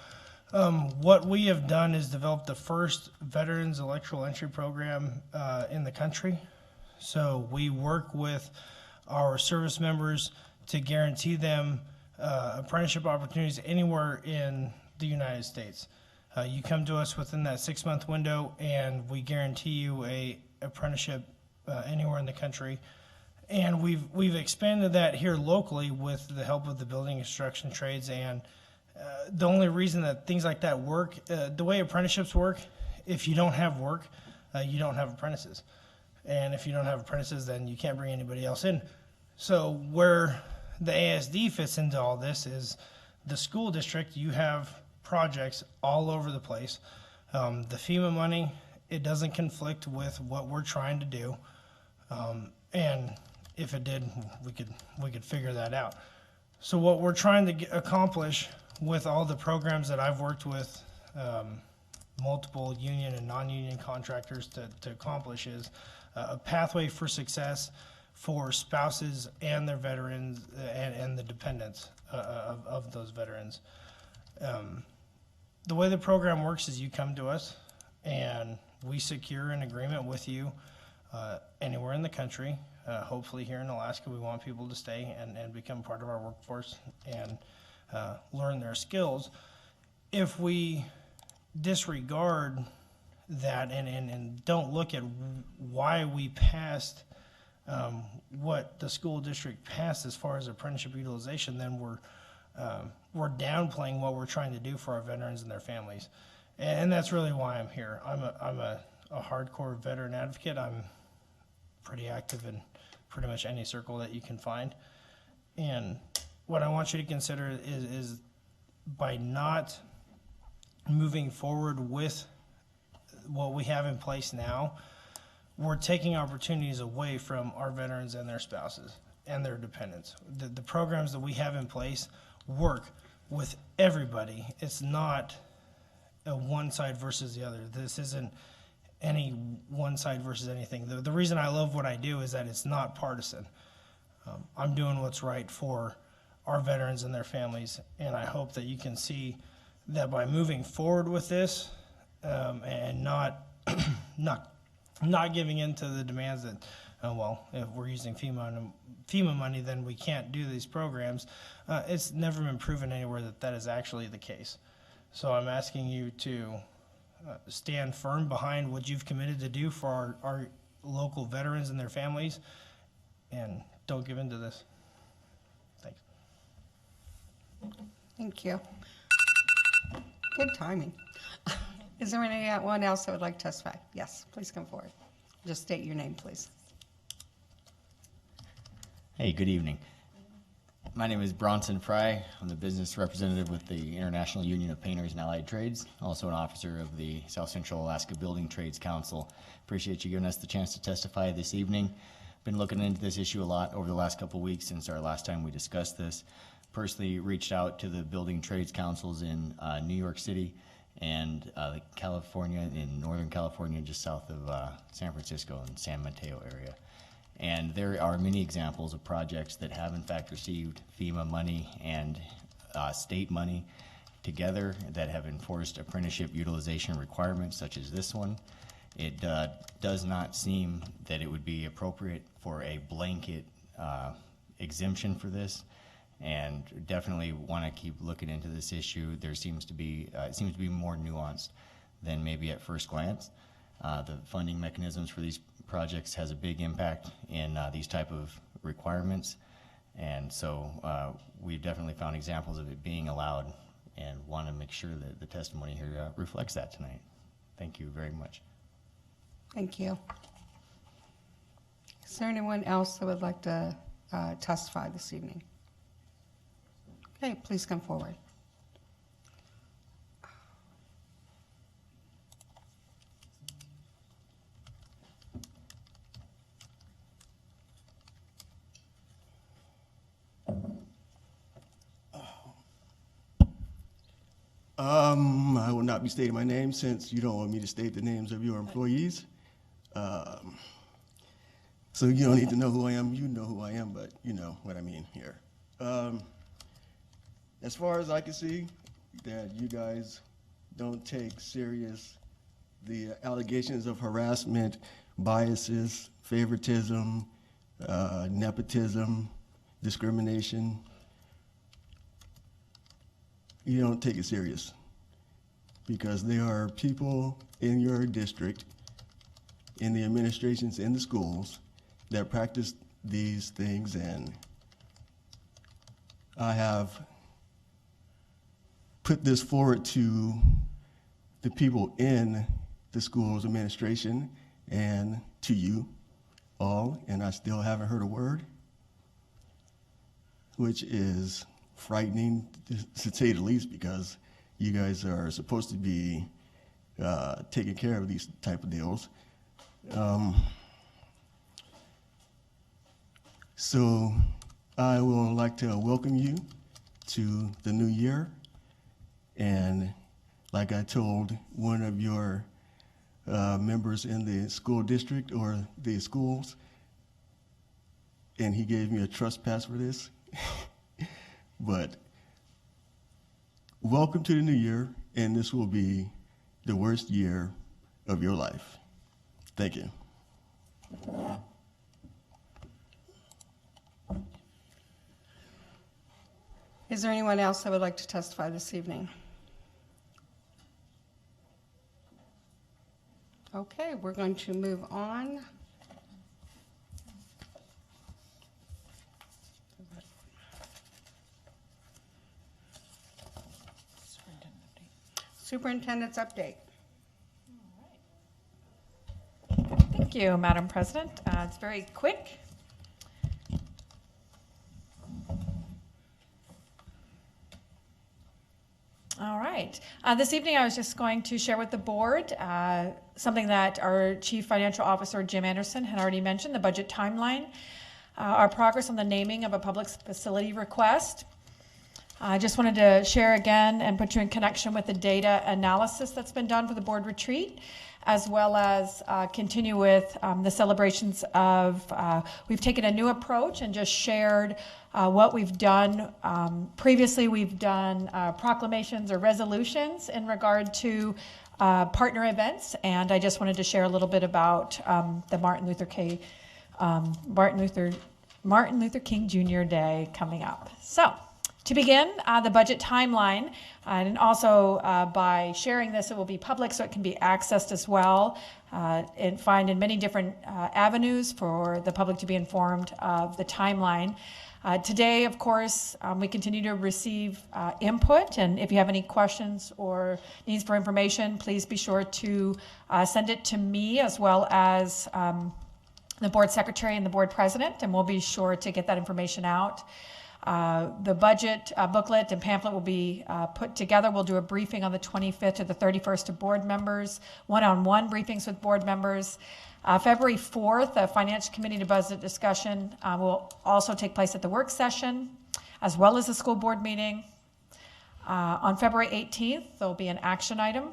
what we have done is develop the first veterans electrical entry program in the country. So we work with our service members to guarantee them apprenticeship opportunities anywhere in the United States. You come to us within that 6-month window, and we guarantee you a apprenticeship anywhere in the country. And we've expanded that here locally with the help of the building construction trades. And the only reason that things like that work, the way apprenticeships work, if you don't have work, you don't have apprentices. And if you don't have apprentices, then you can't bring anybody else in. So where the ASD fits into all this is the school district. You have projects all over the place. The FEMA money, it doesn't conflict with what we're trying to do. And if it did, we could figure that out. So what we're trying to accomplish with all the programs that I've worked with multiple union and non-union contractors to accomplish is a pathway for success for spouses and their veterans and the dependents of those veterans. The way the program works is you come to us and we secure an agreement with you anywhere in the country. Hopefully here in Alaska, we want people to stay and become part of our workforce and learn their skills. If we disregard that and don't look at why we passed what the school district passed as far as apprenticeship utilization, then we're downplaying what we're trying to do for our veterans and their families. And that's really why I'm here. I'm a hardcore veteran advocate. I'm pretty active in pretty much any circle that you can find. And what I want you to consider is by not moving forward with what we have in place now, we're taking opportunities away from our veterans and their spouses and their dependents. The programs that we have in place work with everybody. It's not a one side versus the other. This isn't any one side versus anything. The reason I love what I do is that it's not partisan. I'm doing what's right for our veterans and their families, and I hope that you can see that by moving forward with this and not giving in to the demands that, if we're using FEMA money, then we can't do these programs. It's never been proven anywhere that is actually the case. So I'm asking you to stand firm behind what you've committed to do for our local veterans and their families, and don't give in to this. Thanks. Thank you. Good timing. Is there anyone else that would like to testify? Yes, please come forward. Just state your name, please. Hey, good evening. My name is Bronson Fry. I'm the business representative with the International Union of Painters and Allied Trades, also an officer of the South Central Alaska Building Trades Council. Appreciate you giving us the chance to testify this evening. Been looking into this issue a lot over the last couple of weeks since our last time we discussed this. Personally reached out to the building trades councils in New York City and California, in Northern California, just south of San Francisco and San Mateo area. And there are many examples of projects that have in fact received FEMA money and state money together that have enforced apprenticeship utilization requirements such as this one. It does not seem that it would be appropriate for a blanket exemption for this, and definitely want to keep looking into this issue. There seems to be, it seems to be more nuanced than maybe at first glance. The funding mechanisms for these projects has a big impact in these type of requirements, and so we've definitely found examples of it being allowed and want to make sure that the testimony here reflects that tonight. Thank you very much. Thank you. Is there anyone else that would like to testify this evening? Okay, please come forward. I will not be stating my name since you don't want me to state the names of your employees. So you don't need to know who I am. You know who I am, but you know what I mean here. As far as I can see, that you guys don't take serious the allegations of harassment, biases, favoritism, nepotism, discrimination. You don't take it serious because there are people in your district, in the administrations, in the schools that practice these things, and I have put this forward to the people in the school's administration and to you all, and I still haven't heard a word, which is frightening to say the least, because you guys are supposed to be taking care of these type of deals. So I would like to welcome you to the new year, and like I told one of your members in the school district or the schools, and he gave me a trespass for this. But welcome to the new year, and this will be the worst year of your life. Thank you. Is there anyone else that would like to testify this evening? Okay, we're going to move on. Superintendent's update. Thank you, Madam President. It's very quick. All right. This evening, I was just going to share with the board something that our Chief Financial Officer, Jim Anderson, had already mentioned, the budget timeline, our progress on the naming of a public facility request. I just wanted to share again and put you in connection with the data analysis that's been done for the board retreat, as well as continue with the celebrations of, we've taken a new approach and just shared what we've done. Previously, we've done proclamations or resolutions in regard to partner events, and I just wanted to share a little bit about the Martin Luther King Jr. Day coming up. So, to begin, the budget timeline, and also by sharing this, it will be public so it can be accessed as well and find in many different avenues for the public to be informed of the timeline. Today, of course, we continue to receive input, and if you have any questions or needs for information, please be sure to send it to me as well as the board secretary and the board president, and we'll be sure to get that information out. The budget booklet and pamphlet will be put together. We'll do a briefing on the 25th to the 31st to board members, one-on-one briefings with board members. February 4th, a finance committee to budget discussion will also take place at the work session, as well as the school board meeting. On February 18th, there'll be an action item.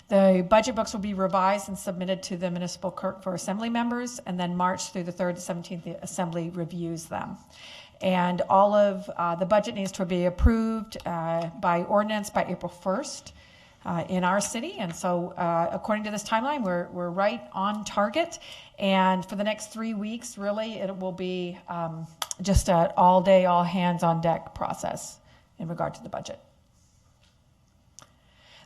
The budget books will be revised and submitted to the municipal clerk for assembly members, and then March through the 3rd to 17th, the assembly reviews them. And all of the budget needs to be approved by ordinance by April 1st in our city. And so according to this timeline, we're right on target. And for the next 3 weeks, really, it will be just an all day, all hands on deck process in regard to the budget.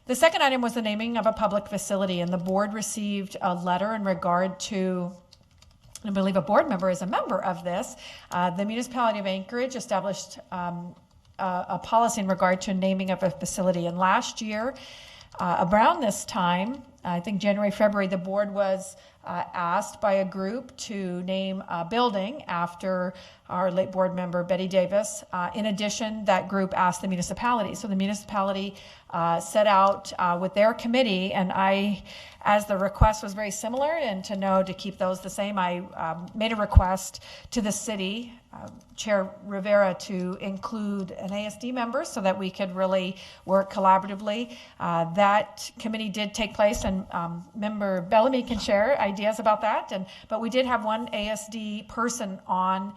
The second item was the naming of a public facility, and the board received a letter in regard to, I believe a board member is a member of this. The municipality of Anchorage established a policy in regard to naming of a facility. And last year, around this time, I think January, February, the board was asked by a group to name a building after our late board member Betty Davis. In addition, that group asked the municipality. So the municipality set out with their committee, and I, as the request was very similar and to know to keep those the same, I made a request to the city, Chair Rivera, to include an ASD member so that we could really work collaboratively. That committee did take place, and Member Bellamy can share ideas about that. But we did have one ASD person on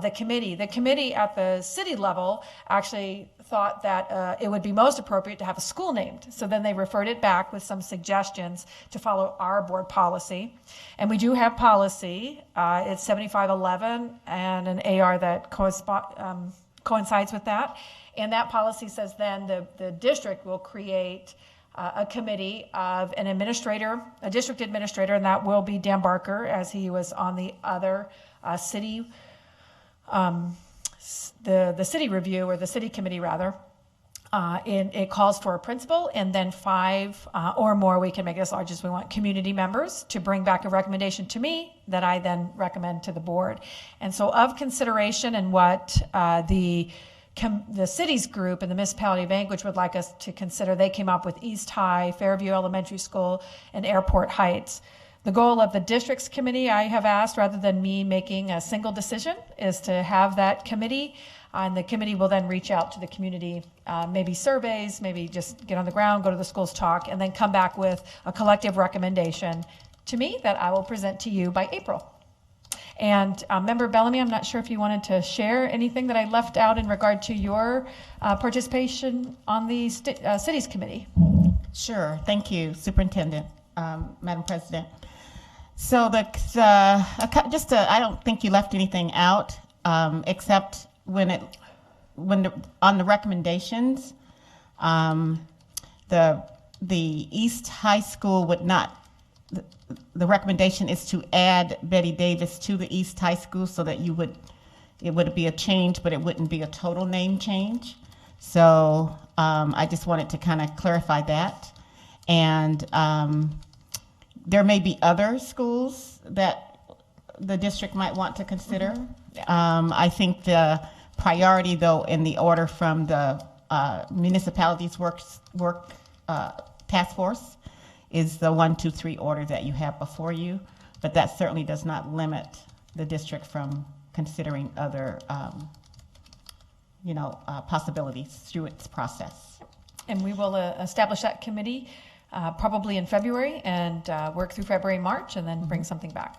the committee. The committee at the city level actually thought that it would be most appropriate to have a school named. So then they referred it back with some suggestions to follow our board policy. And we do have policy. It's 7511 and an AR that coincides with that. And that policy says then the district will create a committee of an administrator, a district administrator, and that will be Dan Barker, as he was on the other city the city review, or the city committee rather. It calls for a principal, and then 5 or more, we can make it as large as we want, community members to bring back a recommendation to me that I then recommend to the board. And so of consideration and what the city's group and the municipality of Anchorage would like us to consider, they came up with East High, Fairview Elementary School, and Airport Heights. The goal of the districts committee, I have asked, rather than me making a single decision, is to have that committee, and the committee will then reach out to the community, maybe surveys, maybe just get on the ground, go to the schools, talk, and then come back with a collective recommendation to me that I will present to you by April. And Member Bellamy, I'm not sure if you wanted to share anything that I left out in regard to your participation on the cities committee. Sure, thank you, Superintendent, Madam President. So I don't think you left anything out, except on the recommendations, the East High School would not. The recommendation is to add Betty Davis to the East High School so that it would be a change, but it wouldn't be a total name change. So I just wanted to kind of clarify that. And there may be other schools that the district might want to consider. I think the priority, though, in the order from the municipalities work task force is the 1, 2, 3 order that you have before you, but that certainly does not limit the district from considering other possibilities through its process. And we will establish that committee probably in February and work through February, March, and then bring something back.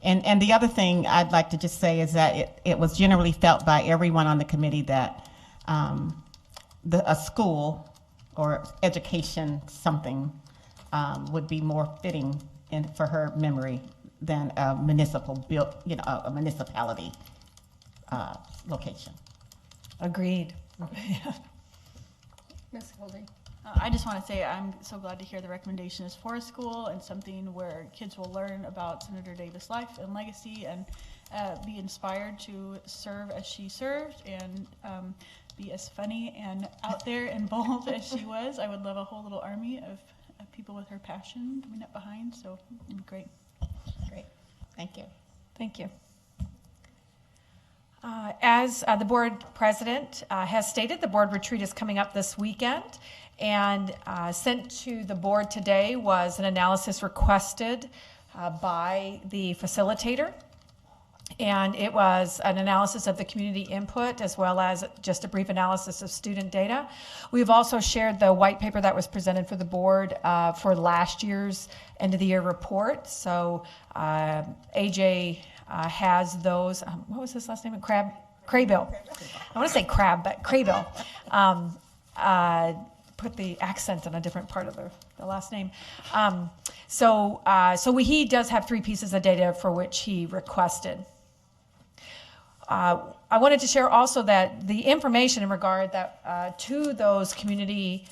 And the other thing I'd like to just say is that it was generally felt by everyone on the committee that a school or education something would be more fitting for her memory than a a municipality location. Agreed. Ms. Holding. I just want to say I'm so glad to hear the recommendation is for a school and something where kids will learn about Senator Davis' life and legacy and be inspired to serve as she served and be as funny and out there and bold as she was. I would love a whole little army of people with her passion coming up behind, so it'd be great. Great. Thank you. Thank you. As the board president has stated, the board retreat is coming up this weekend, and sent to the board today was an analysis requested by the facilitator, and it was an analysis of the community input as well as just a brief analysis of student data. We've also shared the white paper that was presented for the board for last year's end of the year report. So AJ has those. What was his last name? Craybill. I want to say Crab, but Craybill. Put the accent on a different part of the last name. So he does have 3 pieces of data for which he requested. I wanted to share also that the information in regard to those community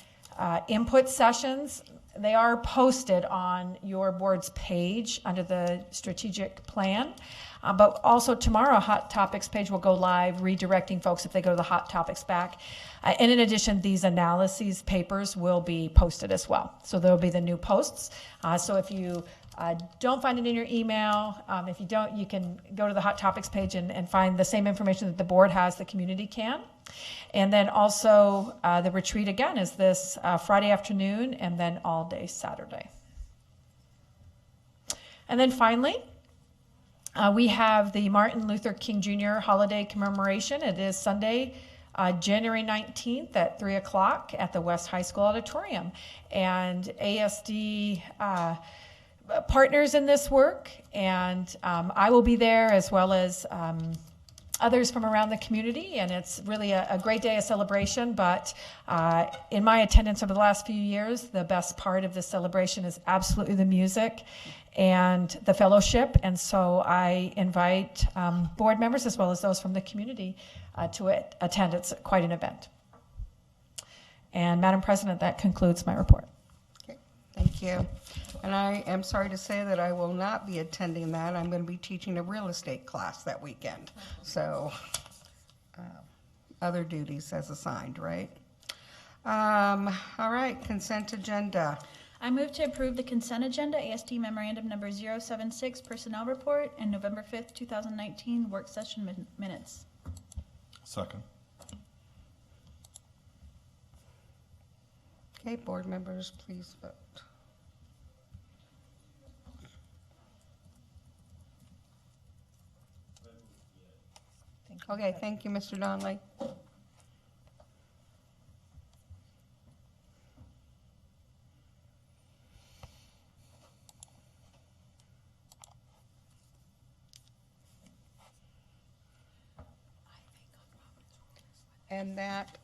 input sessions they are posted on your board's page under the strategic plan. But also tomorrow, Hot Topics page will go live, redirecting folks if they go to the Hot Topics back. And in addition, these analyses papers will be posted as well. So there'll be the new posts. So if you don't find it in your email, if you don't, you can go to the Hot Topics page and find the same information that the board has, the community can. And then also the retreat again is this Friday afternoon and then all day Saturday. And then finally, we have the Martin Luther King Jr. holiday commemoration. It is Sunday, January 19th at 3 o'clock at the West High School Auditorium. And ASD partners in this work, and I will be there as well as others from around the community, and it's really a great day of celebration. But in my attendance over the last few years, the best part of this celebration is absolutely the music and the fellowship, and so I invite board members as well as those from the community to attend. It's quite an event. And Madam President, that concludes my report. Okay, thank you. And I am sorry to say that I will not be attending that. I'm going to be teaching a real estate class that weekend. So other duties as assigned, right? All right, consent agenda. I move to approve the consent agenda, ASD Memorandum Number 076 Personnel Report, and November 5th, 2019 Work Session Minutes. Second. Okay, board members, please vote. Okay, thank you, Mr. Donnelly. And that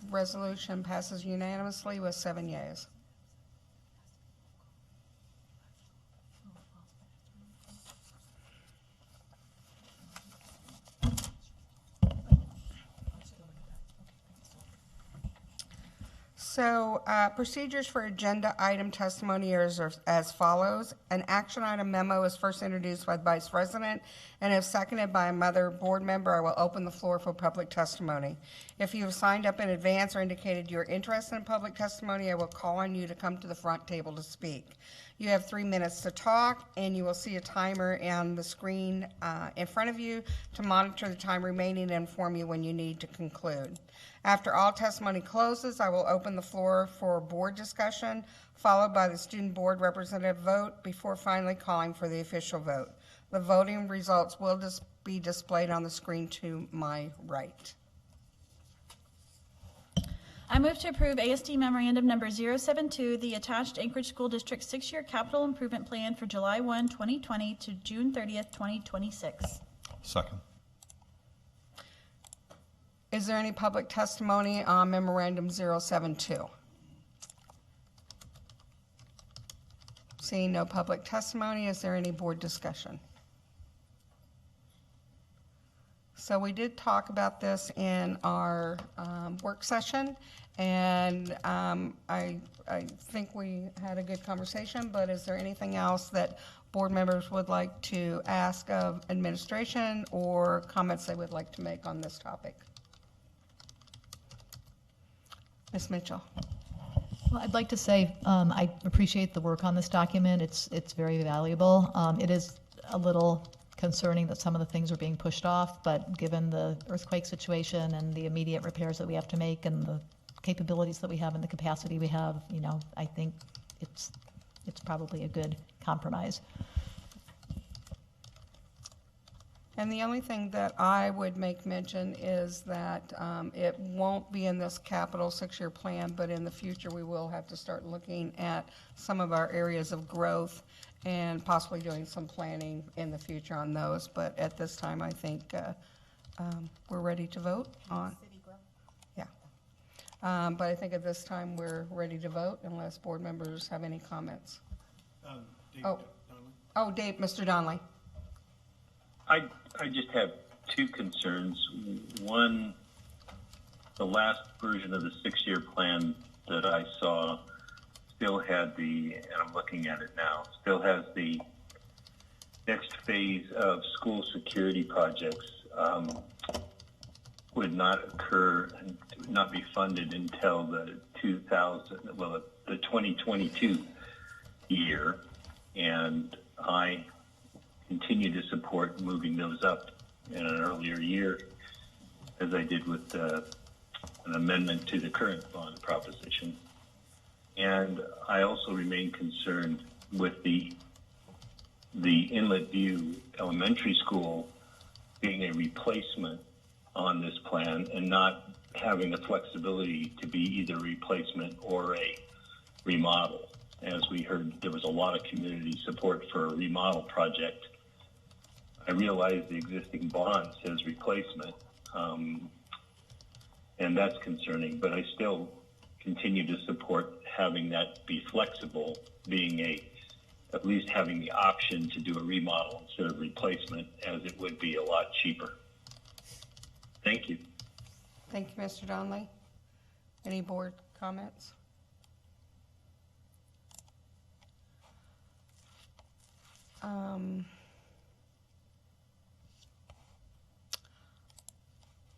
resolution passes unanimously with 7 yeas. So procedures for agenda item testimony are as follows. An action item memo is first introduced by the Vice President, and if seconded by another board member, I will open the floor for public testimony. If you have signed up in advance or indicated you're interested in public testimony, I will call on you to come to the front table to speak. You have 3 minutes to talk, and you will see a timer on the screen in front of you to monitor the time remaining and inform you when you need to conclude. After all testimony closes, I will open the floor for board discussion, followed by the student board representative vote before finally calling for the official vote. The voting results will be displayed on the screen to my right. I move to approve ASD Memorandum Number 072, the attached Anchorage School District 6-year capital improvement plan for July 1, 2020 to June 30th, 2026. Second. Is there any public testimony on Memorandum 072? Seeing no public testimony, is there any board discussion? So we did talk about this in our work session, and I think we had a good conversation, but is there anything else that board members would like to ask of administration or comments they would like to make on this topic? Ms. Mitchell. Well, I'd like to say I appreciate the work on this document. It's very valuable. It is a little concerning that some of the things are being pushed off, but given the earthquake situation and the immediate repairs that we have to make and the capabilities that we have and the capacity we have, you know, I think it's probably a good compromise. And the only thing that I would make mention is that it won't be in this capital 6-year plan, but in the future we will have to start looking at some of our areas of growth and possibly doing some planning in the future on those. But at this time, I think we're ready to vote on. Yeah. But I think at this time we're ready to vote unless board members have any comments. Dave, Mr. Donnelly. I just have two concerns. One, the last version of the 6-year plan that I saw still had and I'm looking at it now, still has the next phase of school security projects would not occur and not be funded until the 2022 year, and I continue to support moving those up in an earlier year, as I did with an amendment to the current bond proposition. And I also remain concerned with the Inlet View Elementary School being a replacement on this plan and not having the flexibility to be either replacement or a remodel. As we heard, there was a lot of community support for a remodel project. I realize the existing bond says replacement, and that's concerning, but I still continue to support having that be flexible, being at least having the option to do a remodel instead of replacement, as it would be a lot cheaper. Thank you. Thank you, Mr. Donnelly. Any board comments?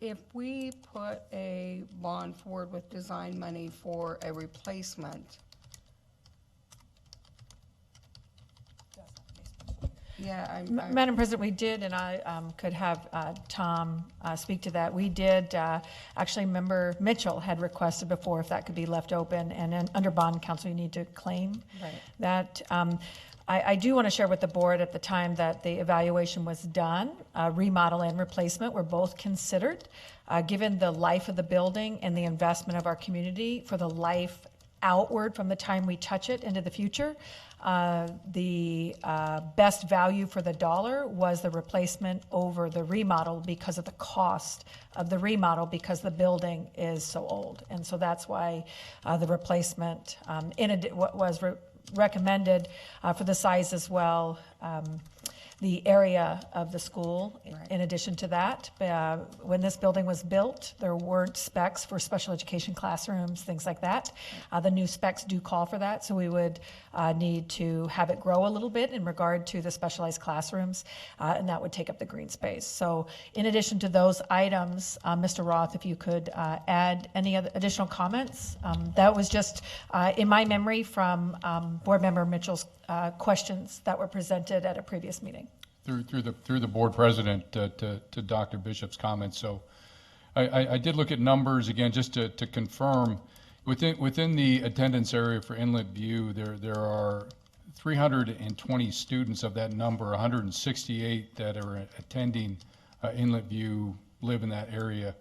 If we put a bond forward with design money for a replacement, yeah, Madam President, we did, and I could have Tom speak to that. We did, actually, Member Mitchell had requested before if that could be left open, and then under bond council, you need to claim that. I do want to share with the board at the time that the evaluation was done, remodel and replacement were both considered. Given the life of the building and the investment of our community for the life outward from the time we touch it into the future, the best value for the dollar was the replacement over the remodel because of the cost of the remodel, because the building is so old. And so that's why the replacement was recommended for the size as well, the area of the school. In addition to that, when this building was built, there weren't specs for special education classrooms, things like that. The new specs do call for that, so we would need to have it grow a little bit in regard to the specialized classrooms, and that would take up the green space. So in addition to those items, Mr. Roth, if you could add any other additional comments. That was just in my memory from Board Member Mitchell's questions that were presented at a previous meeting. Through the board president to Dr. Bishop's comments. So I did look at numbers again just to confirm within the attendance area for Inlet View, there are 320 students. Of that number, 168 that are attending Inlet View live in that area,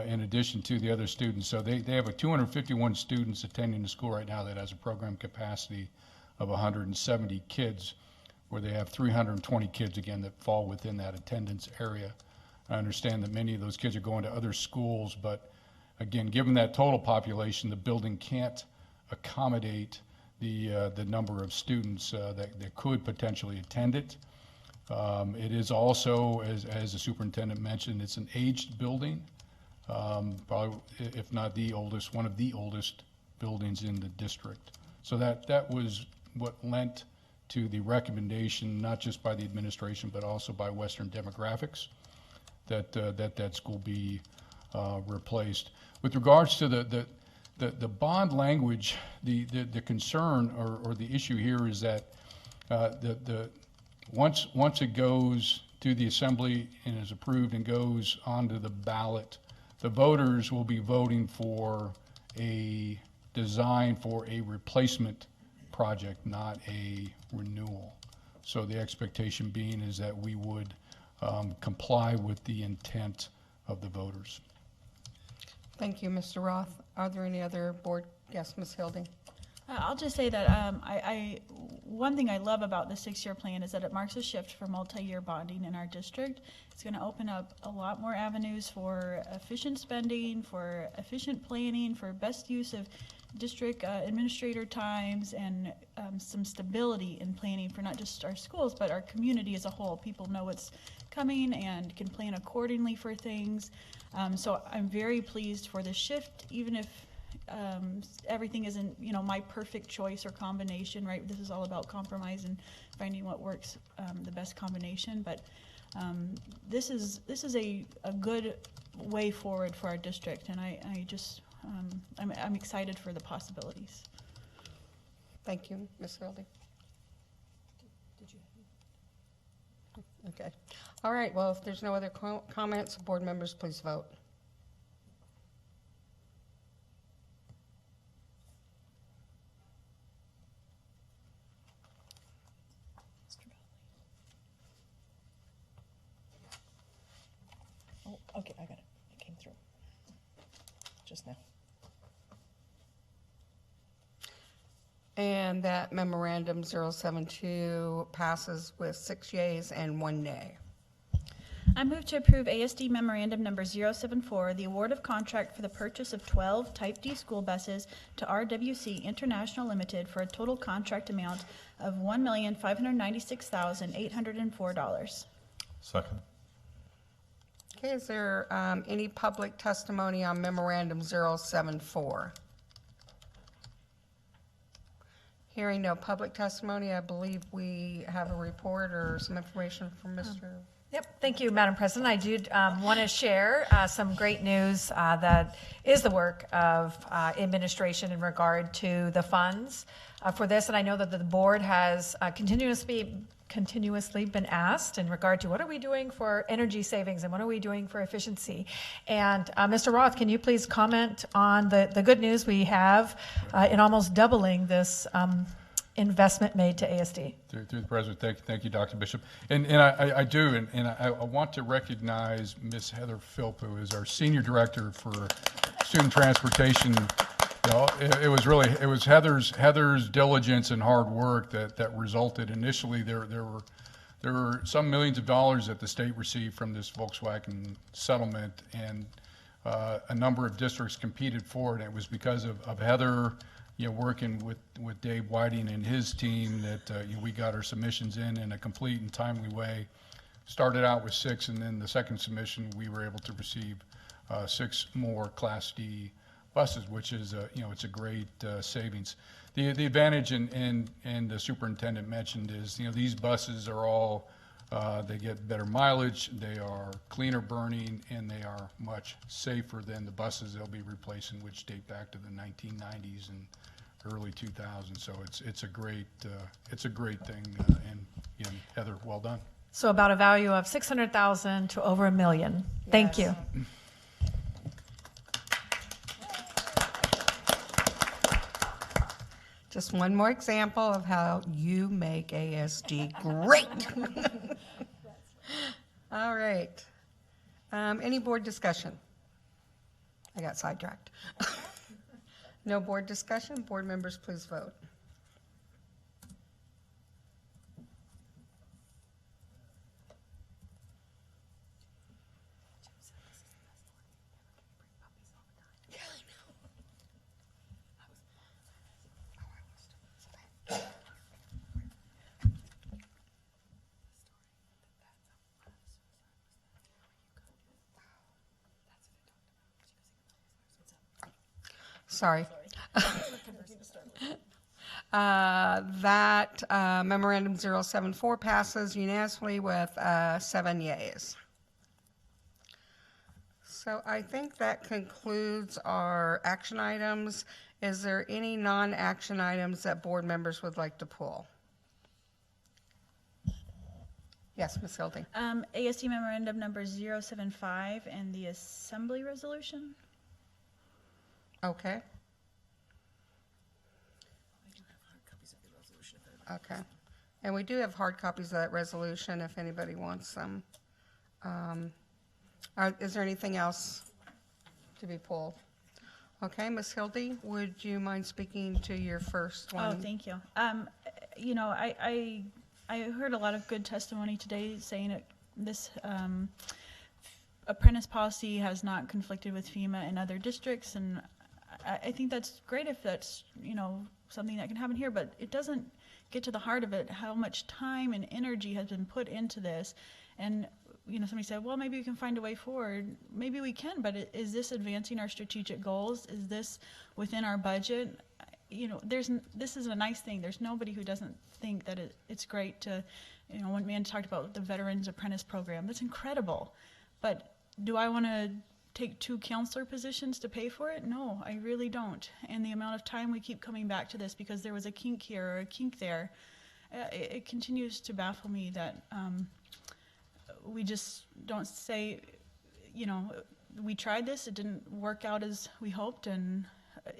in addition to the other students. So they have 251 students attending the school right now that has a program capacity of 170 kids, where they have 320 kids, again, that fall within that attendance area. I understand that many of those kids are going to other schools, but again, given that total population, the building can't accommodate the number of students that could potentially attend it. It is also, as the superintendent mentioned, it's an aged building, probably, if not the oldest, one of the oldest buildings in the district. So that was what lent to the recommendation, not just by the administration, but also by Western Demographics, that school be replaced. With regards to the bond language, the concern or the issue here is that once it goes to the assembly and is approved and goes onto the ballot, the voters will be voting for a design for a replacement project, not a renewal. So the expectation being is that we would comply with the intent of the voters. Thank you, Mr. Roth. Are there any other board? Yes, Ms. Hilding. I'll just say that one thing I love about the 6-year plan is that it marks a shift for multi-year bonding in our district. It's going to open up a lot more avenues for efficient spending, for efficient planning, for best use of district administrator times, and some stability in planning for not just our schools, but our community as a whole. People know what's coming and can plan accordingly for things. So I'm very pleased for the shift, even if everything isn't, you know, my perfect choice or combination, right? This is all about compromise and finding what works, the best combination. But this is a good way forward for our district, and I just I'm excited for the possibilities. Thank you, Ms. Hildy. Okay. All right, well, if there's no other comments, board members, please vote. Oh, okay, I got it. It came through just now. And that memorandum 072 passes with 6 yeas and 1 nay. I move to approve ASD Memorandum Number 074, the award of contract for the purchase of 12 Type D school buses to RWC International Limited for a total contract amount of $1,596,804. Second. Okay, is there any public testimony on memorandum 074? Hearing no public testimony, I believe we have a report or some information from Mr. Yep, thank you, Madam President. I do want to share some great news that is the work of administration in regard to the funds for this. And I know that the board has continuously been asked in regard to what are we doing for energy savings and what are we doing for efficiency. And Mr. Roth, can you please comment on the good news we have in almost doubling this investment made to ASD? Through the President, thank you, Dr. Bishop. And I do, and I want to recognize Ms. Heather Philp, who is our Senior Director for Student Transportation. You know, it was Heather's diligence and hard work that resulted. Initially, there were some millions of dollars that the state received from this Volkswagen settlement, and a number of districts competed for it. And it was because of Heather, you know, working with Dave Whiting and his team that you know, we got our submissions in a complete and timely way. Started out with 6, and then the second submission we were able to receive 6 more Class D buses, which is you know, it's a great savings. The advantage, and the superintendent mentioned, is, you know, these buses are all they get better mileage, they are cleaner burning, and they are much safer than the buses they'll be replacing, which date back to the 1990s and early 2000s. So it's a great thing, and you know, Heather, well done. So about a value of $600,000 to over $1 million. Thank you. Just one more example of how you make ASD great. All right. Any board discussion? I got sidetracked. No board discussion. Board members, please vote. Sorry. That memorandum 074 passes unanimously with 7 yeas. So I think that concludes our action items. Is there any non-action items that board members would like to pull? Yes, Ms. Hildy. ASD Memorandum Number 075 and the Assembly Resolution. Okay. Okay. And we do have hard copies of that resolution if anybody wants them. Is there anything else to be pulled? Okay, Ms. Hildy, would you mind speaking to your first one? Oh, thank you. You know, I heard a lot of good testimony today saying that this apprentice policy has not conflicted with FEMA and other districts, and I think that's great if that's, you know, something that can happen here, but it doesn't get to the heart of it, how much time and energy has been put into this. And somebody said, well, maybe we can find a way forward. Maybe we can, but is this advancing our strategic goals? Is this within our budget? This is a nice thing. There's nobody who doesn't think that it's great to, one man talked about the Veterans Apprentice Program. That's incredible. But do I want to take 2 counselor positions to pay for it? No, I really don't. And the amount of time we keep coming back to this because there was a kink here or a kink there, it continues to baffle me that we just don't say, we tried this, it didn't work out as we hoped, and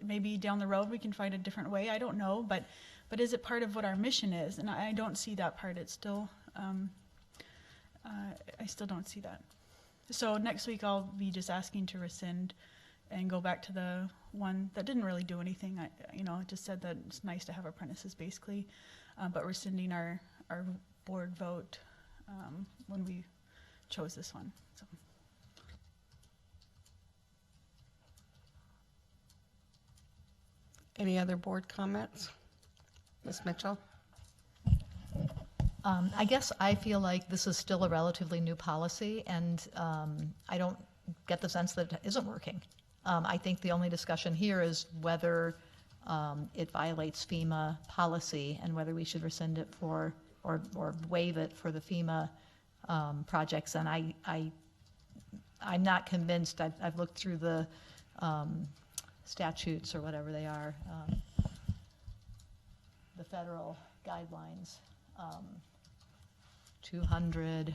maybe down the road we can find a different way. I don't know, but is it part of what our mission is? And I don't see that part. It's still, I still don't see that. So next week I'll be just asking to rescind and go back to the one that didn't really do anything. It just said that it's nice to have apprentices basically, but rescinding our board vote when we chose this one. So. Any other board comments? Ms. Mitchell? I guess I feel like this is still a relatively new policy, and I don't get the sense that it isn't working. I think the only discussion here is whether it violates FEMA policy and whether we should rescind it or waive it for the FEMA projects. And I'm not convinced. I've looked through the statutes or whatever they are, the federal guidelines. 200,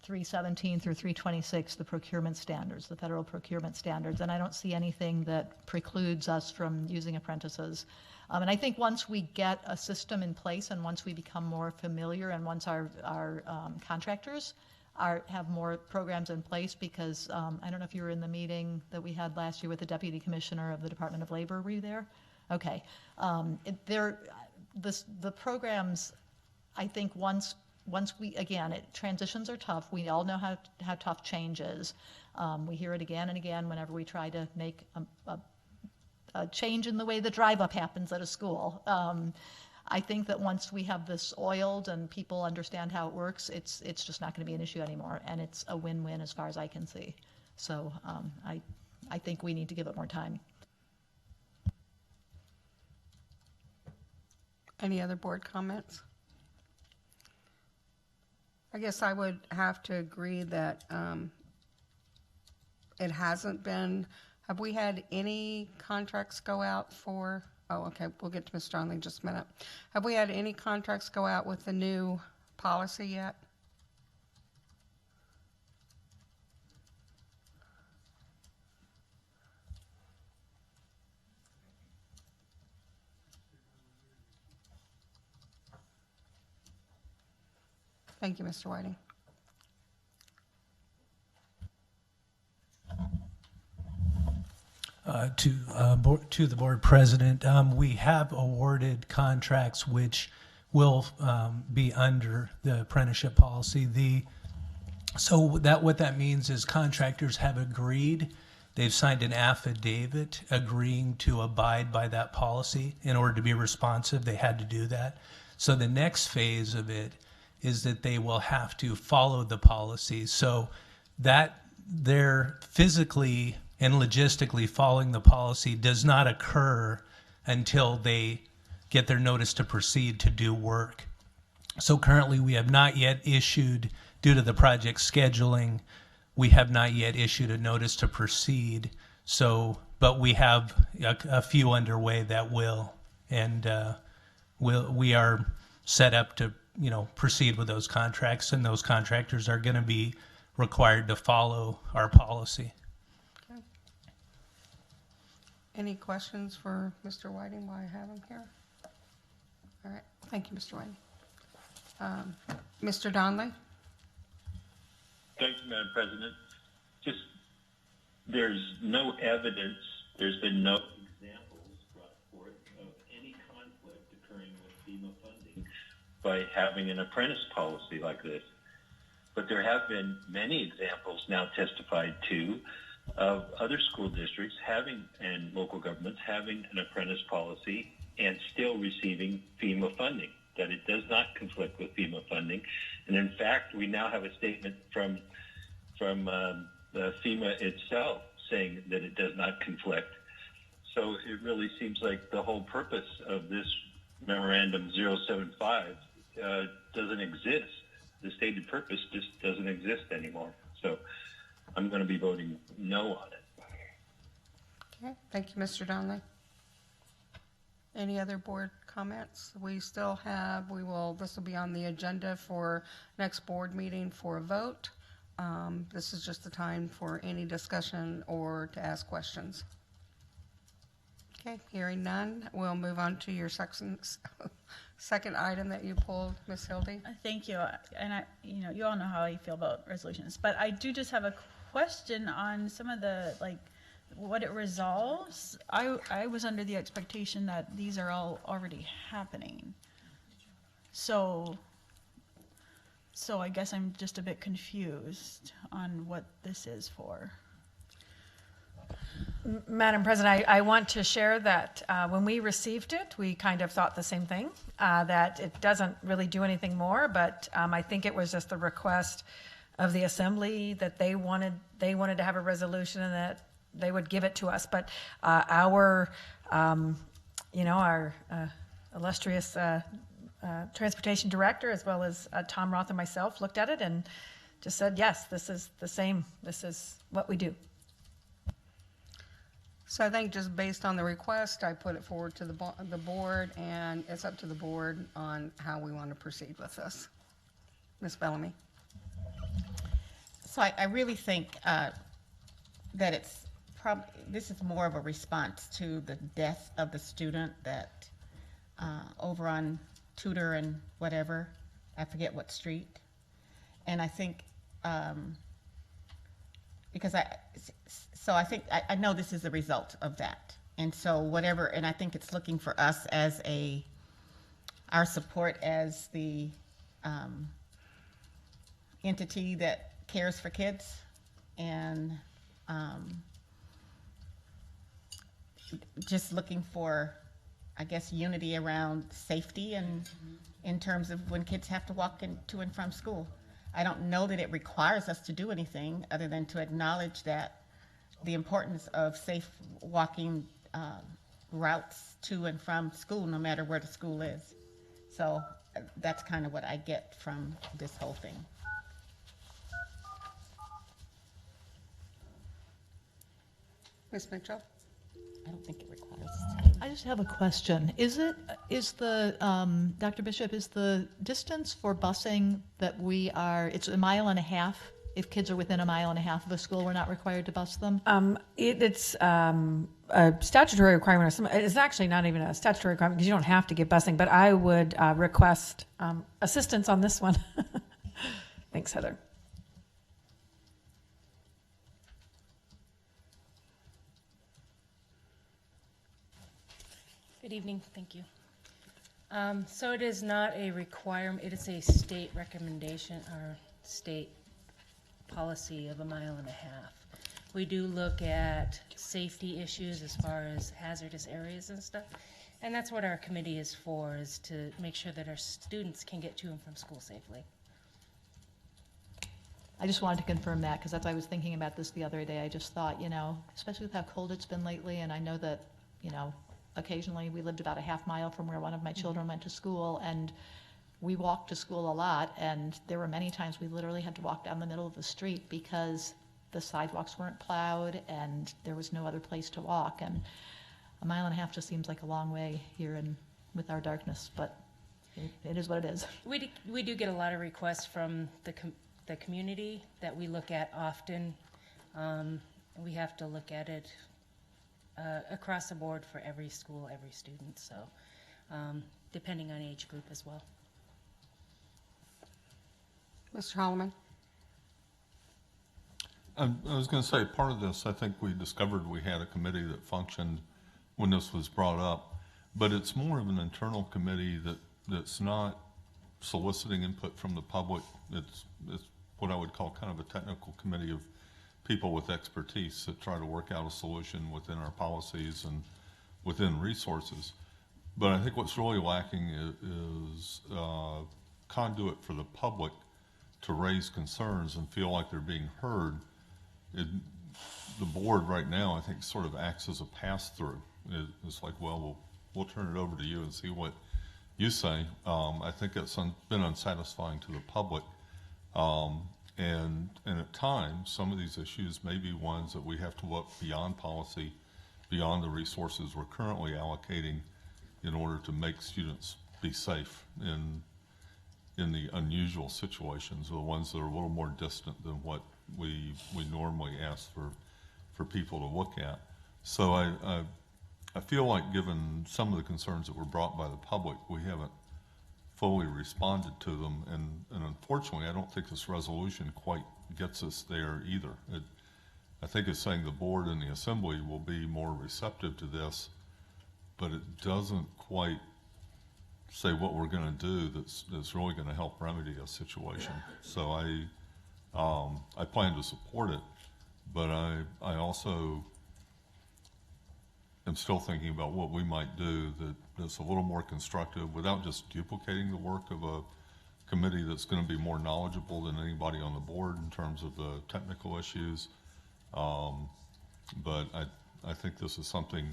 317 through 326, the procurement standards, the federal procurement standards, and I don't see anything that precludes us from using apprentices. And I think once we get a system in place and once we become more familiar and once our contractors have more programs in place, because I don't know if you were in the meeting that we had last year with the Deputy Commissioner of the Department of Labor. Were you there? Okay. The programs, I think once we, again, transitions are tough. We all know how tough change is. We hear it again and again whenever we try to make a change in the way the drive-up happens at a school. I think that once we have this oiled and people understand how it works, it's just not going to be an issue anymore, and it's a win-win as far as I can see. So I think we need to give it more time. Any other board comments? I guess I would have to agree that it hasn't been. Have we had any contracts go out for? Oh, okay. We'll get to Ms. Stronley in just a minute. Have we had any contracts go out with the new policy yet? Thank you, Mr. Whiting. To the board president, we have awarded contracts which will be under the apprenticeship policy. What that means is contractors have agreed. They've signed an affidavit agreeing to abide by that policy. In order to be responsive, they had to do that. So the next phase of it is that they will have to follow the policy, so that they're physically and logistically following the policy does not occur until they get their notice to proceed to do work. So currently we have not yet issued, due to the project scheduling, we have not yet issued a notice to proceed. But we have a few underway that will, and we are set up to proceed with those contracts, and those contractors are going to be required to follow our policy. Okay. Any questions for Mr. Whiting while I have him here? All right. Thank you, Mr. Whiting. Mr. Donnelly? Thank you, Madam President. There's no evidence, there's been no examples brought forth of any conflict occurring with FEMA funding by having an apprentice policy like this. But there have been many examples now testified to of other school districts and local governments having an apprentice policy and still receiving FEMA funding. that it does not conflict with FEMA funding. And in fact, we now have a statement from FEMA itself saying that it does not conflict. So it really seems like the whole purpose of this memorandum 075 doesn't exist. The stated purpose just doesn't exist anymore. So I'm going to be voting no on it. Okay, thank you, Mr. Donnelly. Any other board comments? We still have, this will be on the agenda for next board meeting for a vote. This is just the time for any discussion or to ask questions. Okay, hearing none, we'll move on to your second item that you pulled, Ms. Hildy. Thank you. And you all know how I feel about resolutions, but I do just have a question on some of the, what it resolves. I was under the expectation that these are all already happening. So I guess I'm just a bit confused on what this is for. Madam President, I want to share that when we received it, we kind of thought the same thing, that it doesn't really do anything more, but I think it was just the request of the Assembly that they wanted to have a resolution and that they would give it to us. But our illustrious Transportation Director, as well as Tom Roth and myself, looked at it and just said, yes, this is the same. This is what we do. So I think just based on the request, I put it forward to the board, and it's up to the board on how we want to proceed with this. Ms. Bellamy. So I really think that this is more of a response to the death of the student that over on Tudor and whatever, I forget what street. And I think, I know this is a result of that. And so and I think it's looking for us as our support as the entity that cares for kids, and just looking for, I guess, unity around safety and in terms of when kids have to walk to and from school. I don't know that it requires us to do anything other than to acknowledge that the importance of safe walking routes to and from school, no matter where the school is. So that's kind of what I get from this whole thing. Ms. Mitchell? I don't think it requires. I just have a question. Dr. Bishop, is the distance for busing that it's 1.5 miles? If kids are within 1.5 miles of a school, we're not required to bus them? It's a statutory requirement. It's actually not even a statutory requirement because you don't have to give busing, but I would request assistance on this one. Thanks, Heather. Good evening, thank you. So it is not a requirement, it is a state recommendation or state policy of 1.5 miles. We do look at safety issues as far as hazardous areas and stuff, and that's what our committee is for, is to make sure that our students can get to and from school safely. I just wanted to confirm that because as I was thinking about this the other day, I just thought, especially with how cold it's been lately, and I know that, occasionally we lived about 0.5 mile from where one of my children went to school, and we walked to school a lot, and there were many times we literally had to walk down the middle of the street because the sidewalks weren't plowed and there was no other place to walk. And 1.5 miles just seems like a long way here with our darkness, but it is what it is. We do get a lot of requests from the community that we look at often. We have to look at it across the board for every school, every student, so depending on age group as well. Mr. Holloman? I was going to say, part of this, I think we discovered we had a committee that functioned when this was brought up, but it's more of an internal committee that's not soliciting input from the public. It's what I would call kind of a technical committee of people with expertise that try to work out a solution within our policies and within resources. But I think what's really lacking is conduit for the public to raise concerns and feel like they're being heard. The board right now, I think, sort of acts as a pass-through. It's like, well, we'll turn it over to you and see what you say. I think it's been unsatisfying to the public. And at times, some of these issues may be ones that we have to look beyond policy, beyond the resources we're currently allocating in order to make students be safe in the unusual situations, or the ones that are a little more distant than what we normally ask for people to look at. So I feel like, given some of the concerns that were brought by the public, we haven't fully responded to them, and unfortunately, I don't think this resolution quite gets us there either. I think it's saying the board and the assembly will be more receptive to this, but it doesn't quite say what we're going to do that's really going to help remedy a situation. So I plan to support it, but I also am still thinking about what we might do that's a little more constructive without just duplicating the work of a committee that's going to be more knowledgeable than anybody on the board in terms of the technical issues. But I think this is something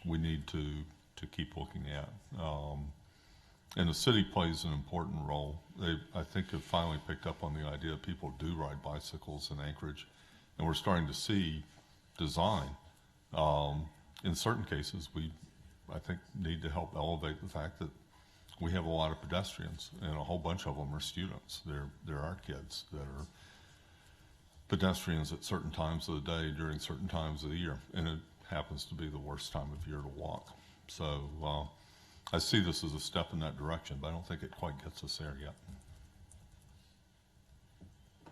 we need to keep looking at. And the city plays an important role. They, I think, have finally picked up on the idea that people do ride bicycles in Anchorage, and we're starting to see design. In certain cases, I think, need to help elevate the fact that we have a lot of pedestrians, and a whole bunch of them are students. There are kids that are pedestrians at certain times of the day during certain times of the year, and it happens to be the worst time of year to walk. So I see this as a step in that direction, but I don't think it quite gets us there yet.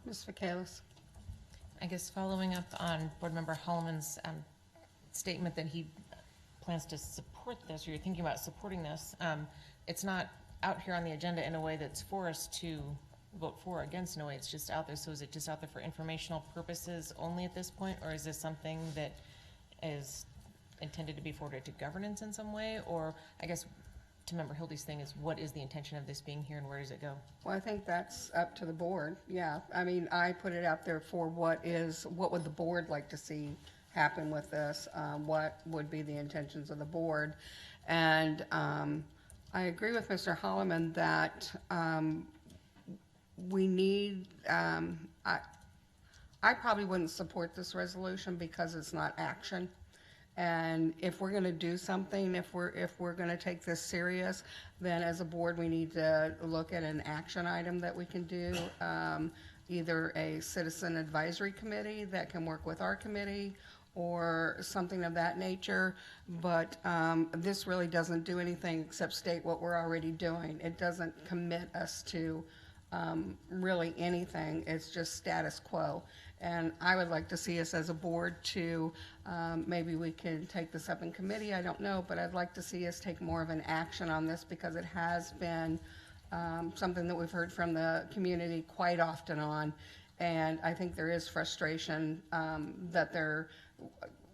Ms. Vacalis. I guess following up on Board Member Holloman's statement that he plans to support this, or you're thinking about supporting this, it's not out here on the agenda in a way that's for us to vote for or against in a way. It's just out there. So is it just out there for informational purposes only at this point, or is this something that is intended to be forwarded to governance in some way? Or I guess to Member Hildy's thing is, what is the intention of this being here and where does it go? Well, I think that's up to the board. Yeah, I mean, I put it out there for what would the board like to see happen with this? What would be the intentions of the board? And I agree with Mr. Holloman that we need, I probably wouldn't support this resolution because it's not action. And if we're going to do something, if we're going to take this serious, then as a board we need to look at an action item that we can do, either a citizen advisory committee that can work with our committee or something of that nature. But this really doesn't do anything except state what we're already doing. It doesn't commit us to really anything. It's just status quo. And I would like to see us as a board to, maybe we can take this up in committee, I don't know, but I'd like to see us take more of an action on this because it has been something that we've heard from the community quite often on. And I think there is frustration that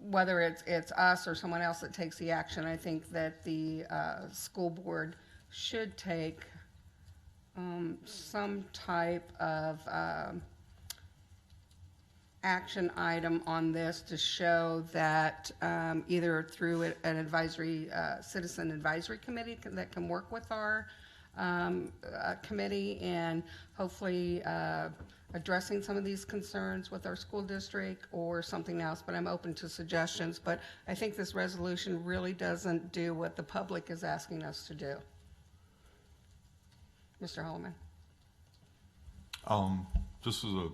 whether it's us or someone else that takes the action, I think that the school board should take some type of action item on this to show that either through an advisory, citizen advisory committee that can work with our committee and hopefully addressing some of these concerns with our school district or something else, but I'm open to suggestions. But I think this resolution really doesn't do what the public is asking us to do. Mr. Holloman. Just as a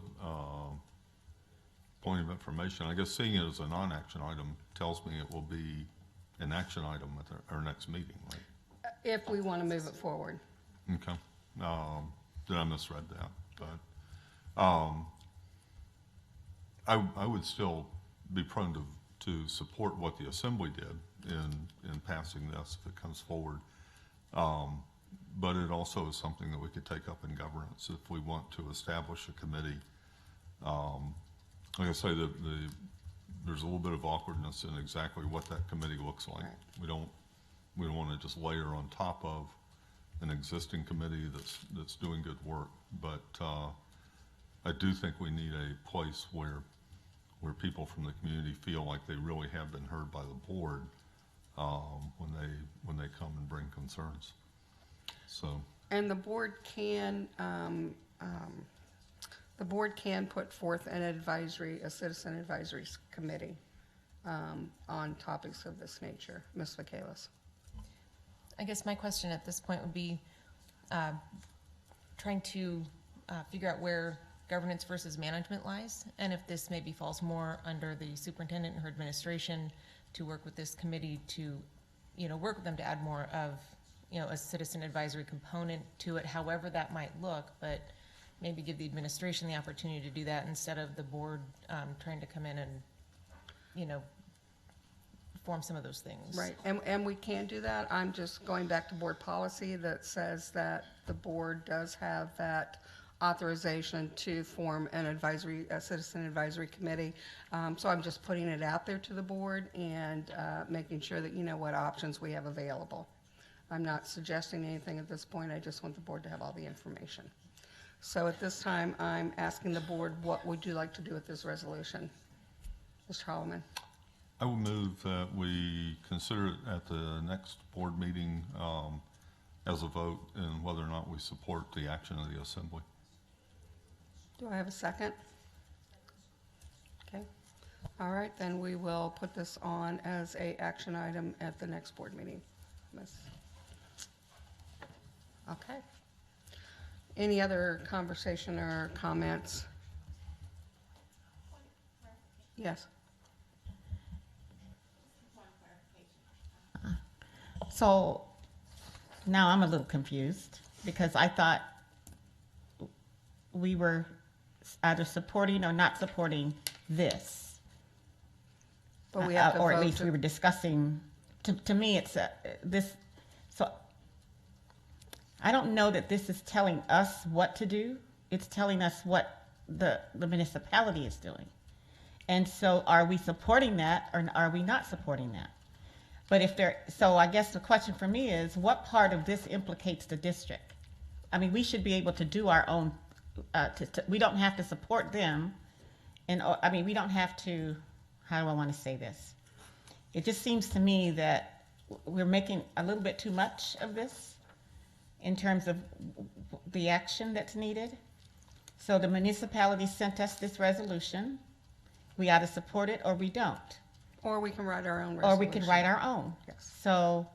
point of information, I guess seeing it as a non-action item tells me it will be an action item at our next meeting, right? If we want to move it forward. Okay. Then I misread that, but I would still be prone to support what the Assembly did in passing this if it comes forward. But it also is something that we could take up in governance if we want to establish a committee. Like I say, there's a little bit of awkwardness in exactly what that committee looks like. Right. We don't we don't want to just layer on top of an existing committee that's doing good work. But I do think we need a place where people from the community feel like they really have been heard by the board when they come and bring concerns. So. And the board can put forth a citizen advisory committee on topics of this nature. Ms. Vacalis. I guess my question at this point would be trying to figure out where governance versus management lies, and if this maybe falls more under the superintendent and her administration to work with this committee to, work with them to add more of, a citizen advisory component to it, however that might look, but maybe give the administration the opportunity to do that instead of the board trying to come in and, form some of those things. Right, and we can do that. I'm just going back to board policy that says that the board does have that authorization to form a citizen advisory committee. So I'm just putting it out there to the board and making sure that you know what options we have available. I'm not suggesting anything at this point. I just want the board to have all the information. So at this time, I'm asking the board, what would you like to do with this resolution? Mr. Holloman. I would move that we consider it at the next board meeting as a vote and whether or not we support the action of the assembly. Do I have a second? Okay. All right, then we will put this on as a action item at the next board meeting. Okay. Any other conversation or comments? Yes. So now I'm a little confused because I thought we were either supporting or not supporting this. But we have to or at vote least we were discussing, to me it's this, so I don't know that this is telling us what to do. It's telling us what the municipality is doing. And so are we supporting that or are we not supporting that? But so I guess the question for me is, what part of this implicates the district? I mean, we should be able to do our own, we don't have to support them. And I mean, we don't have to, how do I want to say this? It just seems to me that we're making a little bit too much of this in terms of the action that's needed. So the municipality sent us this resolution. We either support it or we don't. Or we can write our own resolution. Or we can write our own. Yes. So,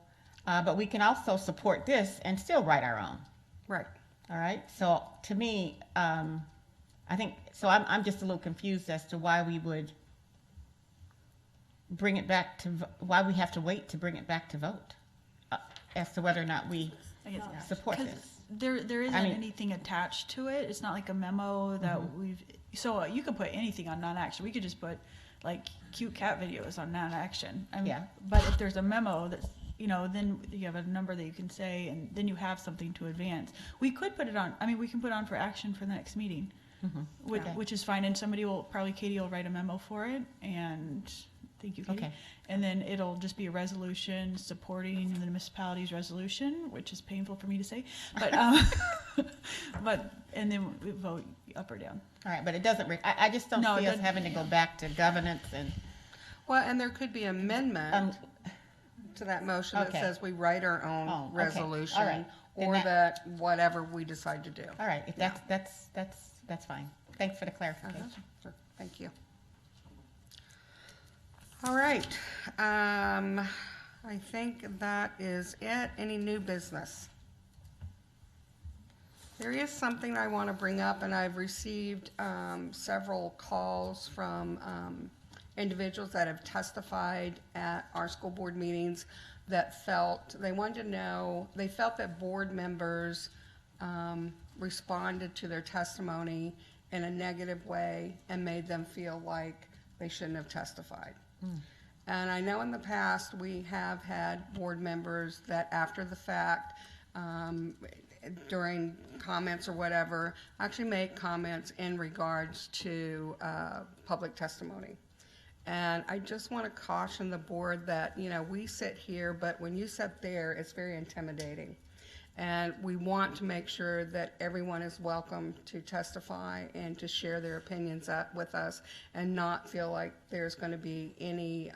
but we can also support this and still write our own. Right. All right. So to me, I think, so I'm just a little confused as to why we would bring it back to, why we have to wait to bring it back to vote as to whether or not we support this. There isn't anything attached to it. It's not like a memo that so you can put anything on non-action. We could just put like cute cat videos on non-action. But if there's a memo that's, then you have a number that you can say, and then you have something to advance. We could put it on, we can put it on for action for the next meeting, which is fine. And Katie will write a memo for it, and thank you, Katie. Okay. And then it'll just be a resolution supporting the municipality's resolution, which is painful for me to say, but, and then we vote up or down. All right, but it doesn't, I just don't see us having to go back to governance and. Well, and there could be amendment to that motion that says we write our own resolution. All right. Or that whatever we decide to do. All right, if that's fine. Thanks for the clarification. Sure. Thank you. All right, I think that is it. Any new business? There is something I want to bring up, and I've received several calls from individuals that have testified at our school board meetings that they wanted to know, they felt that board members responded to their testimony in a negative way and made them feel like they shouldn't have testified. And I know in the past we have had board members that after the fact, during comments or whatever, actually make comments in regards to public testimony. And I just want to caution the board that, you know, we sit here, but when you sit there, it's very intimidating. And we want to make sure that everyone is welcome to testify and to share their opinions with us and not feel like there's going to be any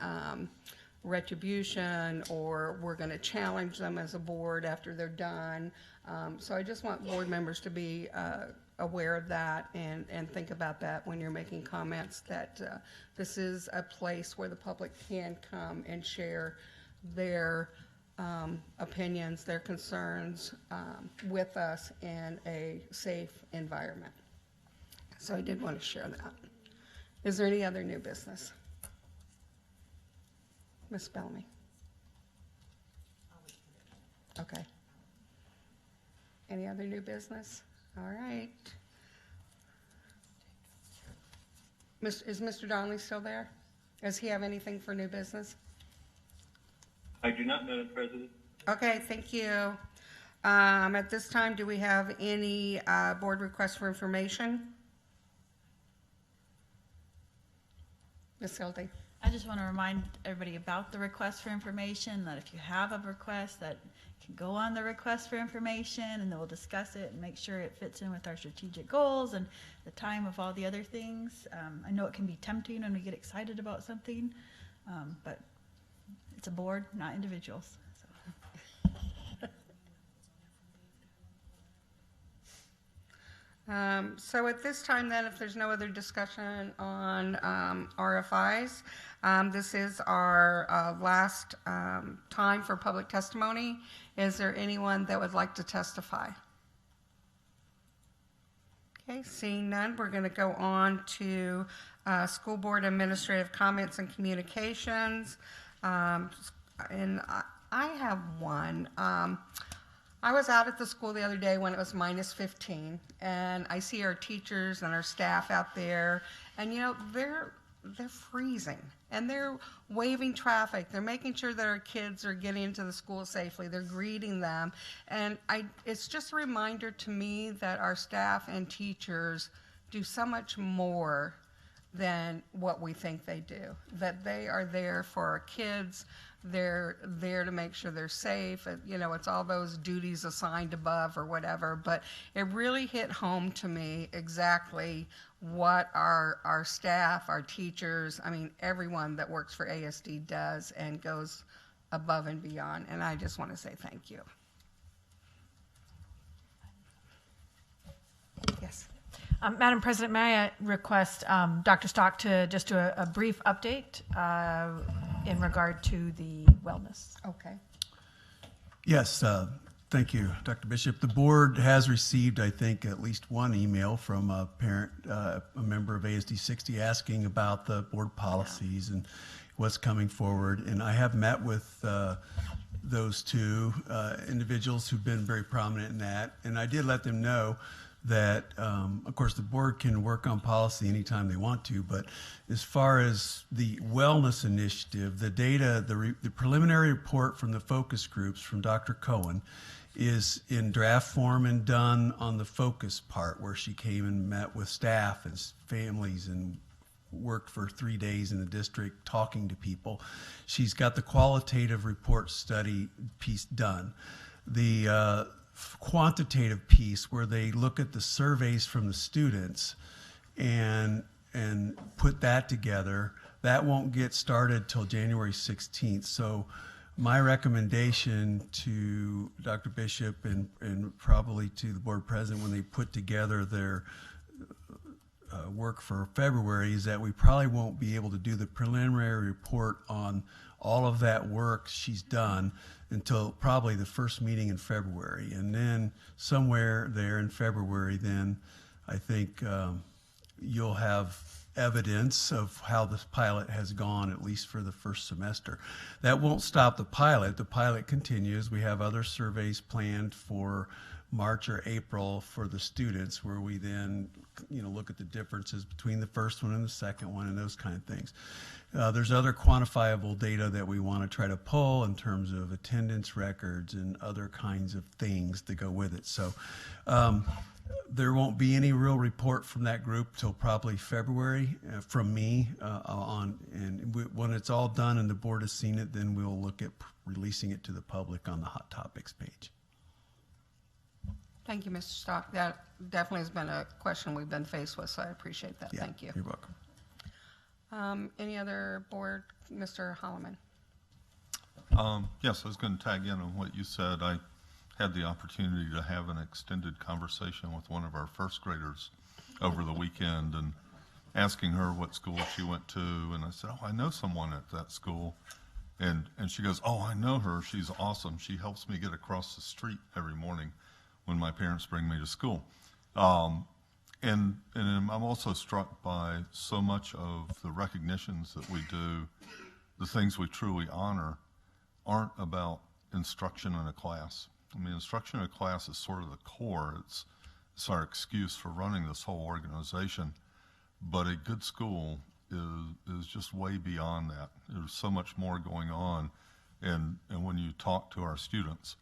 retribution or we're going to challenge them as a board after they're done. So I just want board members to be aware of that and think about that when you're making comments, that this is a place where the public can come and share their opinions, their concerns with us in a safe environment. So I did want to share that. Is there any other new business? Ms. Bellamy? Okay. Any other new business? All right. Is Mr. Donnelly still there? Does he have anything for new business? I do not, Madam President. Okay, thank you. At this time, do we have any board requests for information? Ms. Hildy? I just want to remind everybody about the request for information, that if you have a request, that you can go on the request for information and then we'll discuss it and make sure it fits in with our strategic goals and the time of all the other things. I know it can be tempting when we get excited about something, but it's a board, not individuals. So at this time then, if there's no other discussion on RFIs, this is our last time for public testimony. Is there anyone that would like to testify? Okay, seeing none, we're going to go on to school board administrative comments and communications. And I have one. I was out at the school the other day when it was -15, and I see our teachers and our staff out there, and you know, they're freezing, and they're waving traffic. They're making sure that our kids are getting into the school safely. They're greeting them, and it's just a reminder to me that our staff and teachers do so much more than what we think they do, that they are there for our kids. They're there to make sure they're safe. You know, it's all those duties assigned above or whatever, but it really hit home to me exactly what our staff, our teachers, I mean, everyone that works for ASD does and goes above and beyond. And I just want to say thank you. Yes. Madam President, may I request Dr. Stock to just do a brief update in regard to the wellness? Okay. Yes, thank you, Dr. Bishop. The board has received, I think, at least one email from a parent, a member of ASD 60, asking about the board policies and what's coming forward. And I have met with those two individuals who've been very prominent in that. And I did let them know that, of course, the board can work on policy anytime they want to, but as far as the wellness initiative, the data, the preliminary report from the focus groups from Dr. Cohen is in draft form and done on the focus part, where she came and met with staff and families and worked for 3 days in the district talking to people. She's got the qualitative report study piece done. The quantitative piece, where they look at the surveys from the students and put that together, that won't get started till January 16th. So my recommendation to Dr. Bishop and probably to the board president when they put together their work for February is that we probably won't be able to do the preliminary report on all of that work she's done until probably the first meeting in February. And then somewhere there in February, then I think you'll have evidence of how this pilot has gone, at least for the first semester. That won't stop the pilot. The pilot continues. We have other surveys planned for March or April for the students, where we then look at the differences between the first one and the second one and those kind of things. There's other quantifiable data that we want to try to pull in terms of attendance records and other kinds of things that go with it. So There won't be any real report from that group till probably February from me when it's all done and the board has seen it, then we'll look at releasing it to the public on the Hot Topics page. Thank you, Mr. Stock. That definitely has been a question we've been faced with, so I appreciate that. Yeah, Thank you. You're welcome. Any other board, Mr. Holloman? Yes, I was going to tag in on what you said. I had the opportunity to have an extended conversation with one of our first graders over the weekend and asking her what school she went to. And I said, oh, I know someone at that school. And she goes, oh, I know her. She's awesome. She helps me get across the street every morning when my parents bring me to school. And I'm also struck by so much of the recognitions that we do, the things we truly honor, aren't about instruction in a class. I mean, instruction in a class is sort of the core. It's our excuse for running this whole organization. But a good school is just way beyond that. There's so much more going on. And when you talk to our students,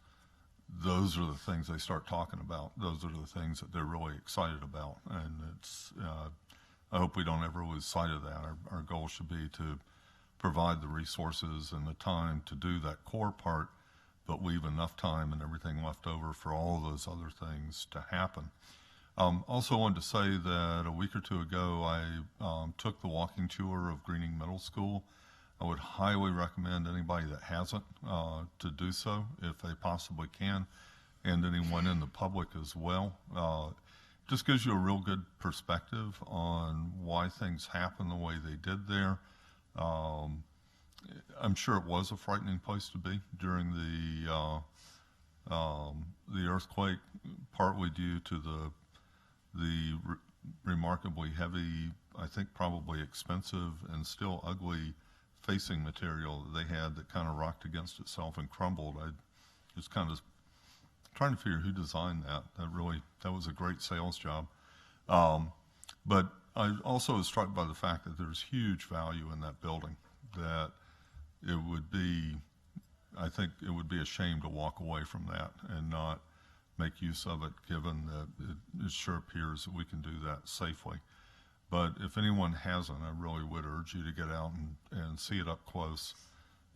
those are the things they start talking about. Those are the things that they're really excited about. And I hope we don't ever lose sight of that. Our goal should be to provide the resources and the time to do that core part, but leave enough time and everything left over for all of those other things to happen. Also wanted to say that a week or two ago, I took the walking tour of Greening Middle School. I would highly recommend anybody that hasn't to do so if they possibly can, and anyone in the public as well. Just gives you a real good perspective on why things happen the way they did there. I'm sure it was a frightening place to be during the earthquake, partly due to the remarkably heavy, I think probably expensive and still ugly facing material that they had that kind of rocked against itself and crumbled. I just kind of trying to figure who designed that. That was a great sales job. But I also was struck by the fact that there's huge value in that building, that I think it would be a shame to walk away from that and not make use of it, given that it sure appears that we can do that safely. But if anyone hasn't, I really would urge you to get out and see it up close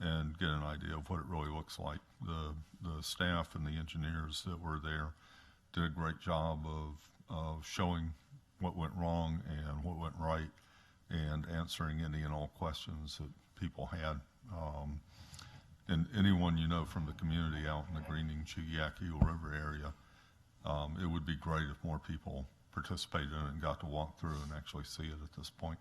and get an idea of what it really looks like. The staff and the engineers that were there did a great job of showing what went wrong and what went right and answering any and all questions that people had. And anyone you know from the community out in the Greening, Chigiak, Eagle River area, it would be great if more people participated in it and got to walk through and actually see it at this point.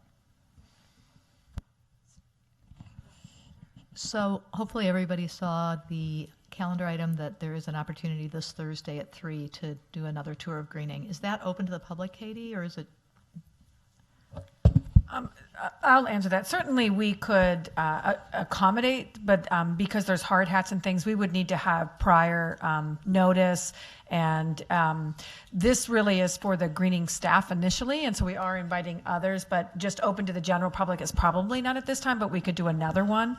So hopefully everybody saw the calendar item that there is an opportunity this Thursday at 3 to do another tour of Greening. Is that open to the public, Katie, or is it? I'll answer that. Certainly we could accommodate, but because there's hard hats and things, we would need to have prior notice. And this really is for the Greening staff initially, and so we are inviting others, but just open to the general public is probably not at this time, but we could do another one.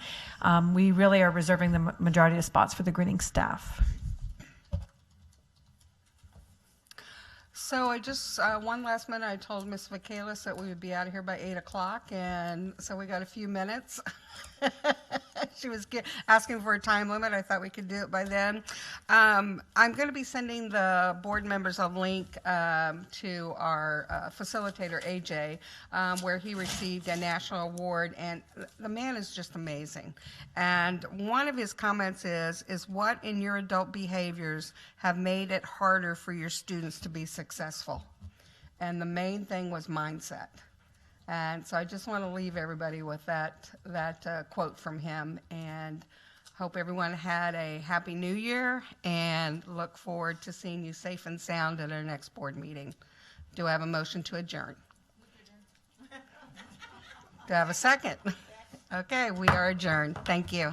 We really are reserving the majority of spots for the Greening staff. So I just, one last minute, I told Ms. Vacalis that we would be out of here by 8 o'clock, and so we got a few minutes. She was asking for a time limit. I thought we could do it by then. I'm going to be sending the board members a link to our facilitator, AJ, where he received a national award, and the man is just amazing. And one of his comments is what in your adult behaviors have made it harder for your students to be successful? And the main thing was mindset. And so I just want to leave everybody with that quote from him, and hope everyone had a happy new year, and look forward to seeing you safe and sound at our next board meeting. Do I have a motion to adjourn? Do I have a second? Okay, we are adjourned. Thank you.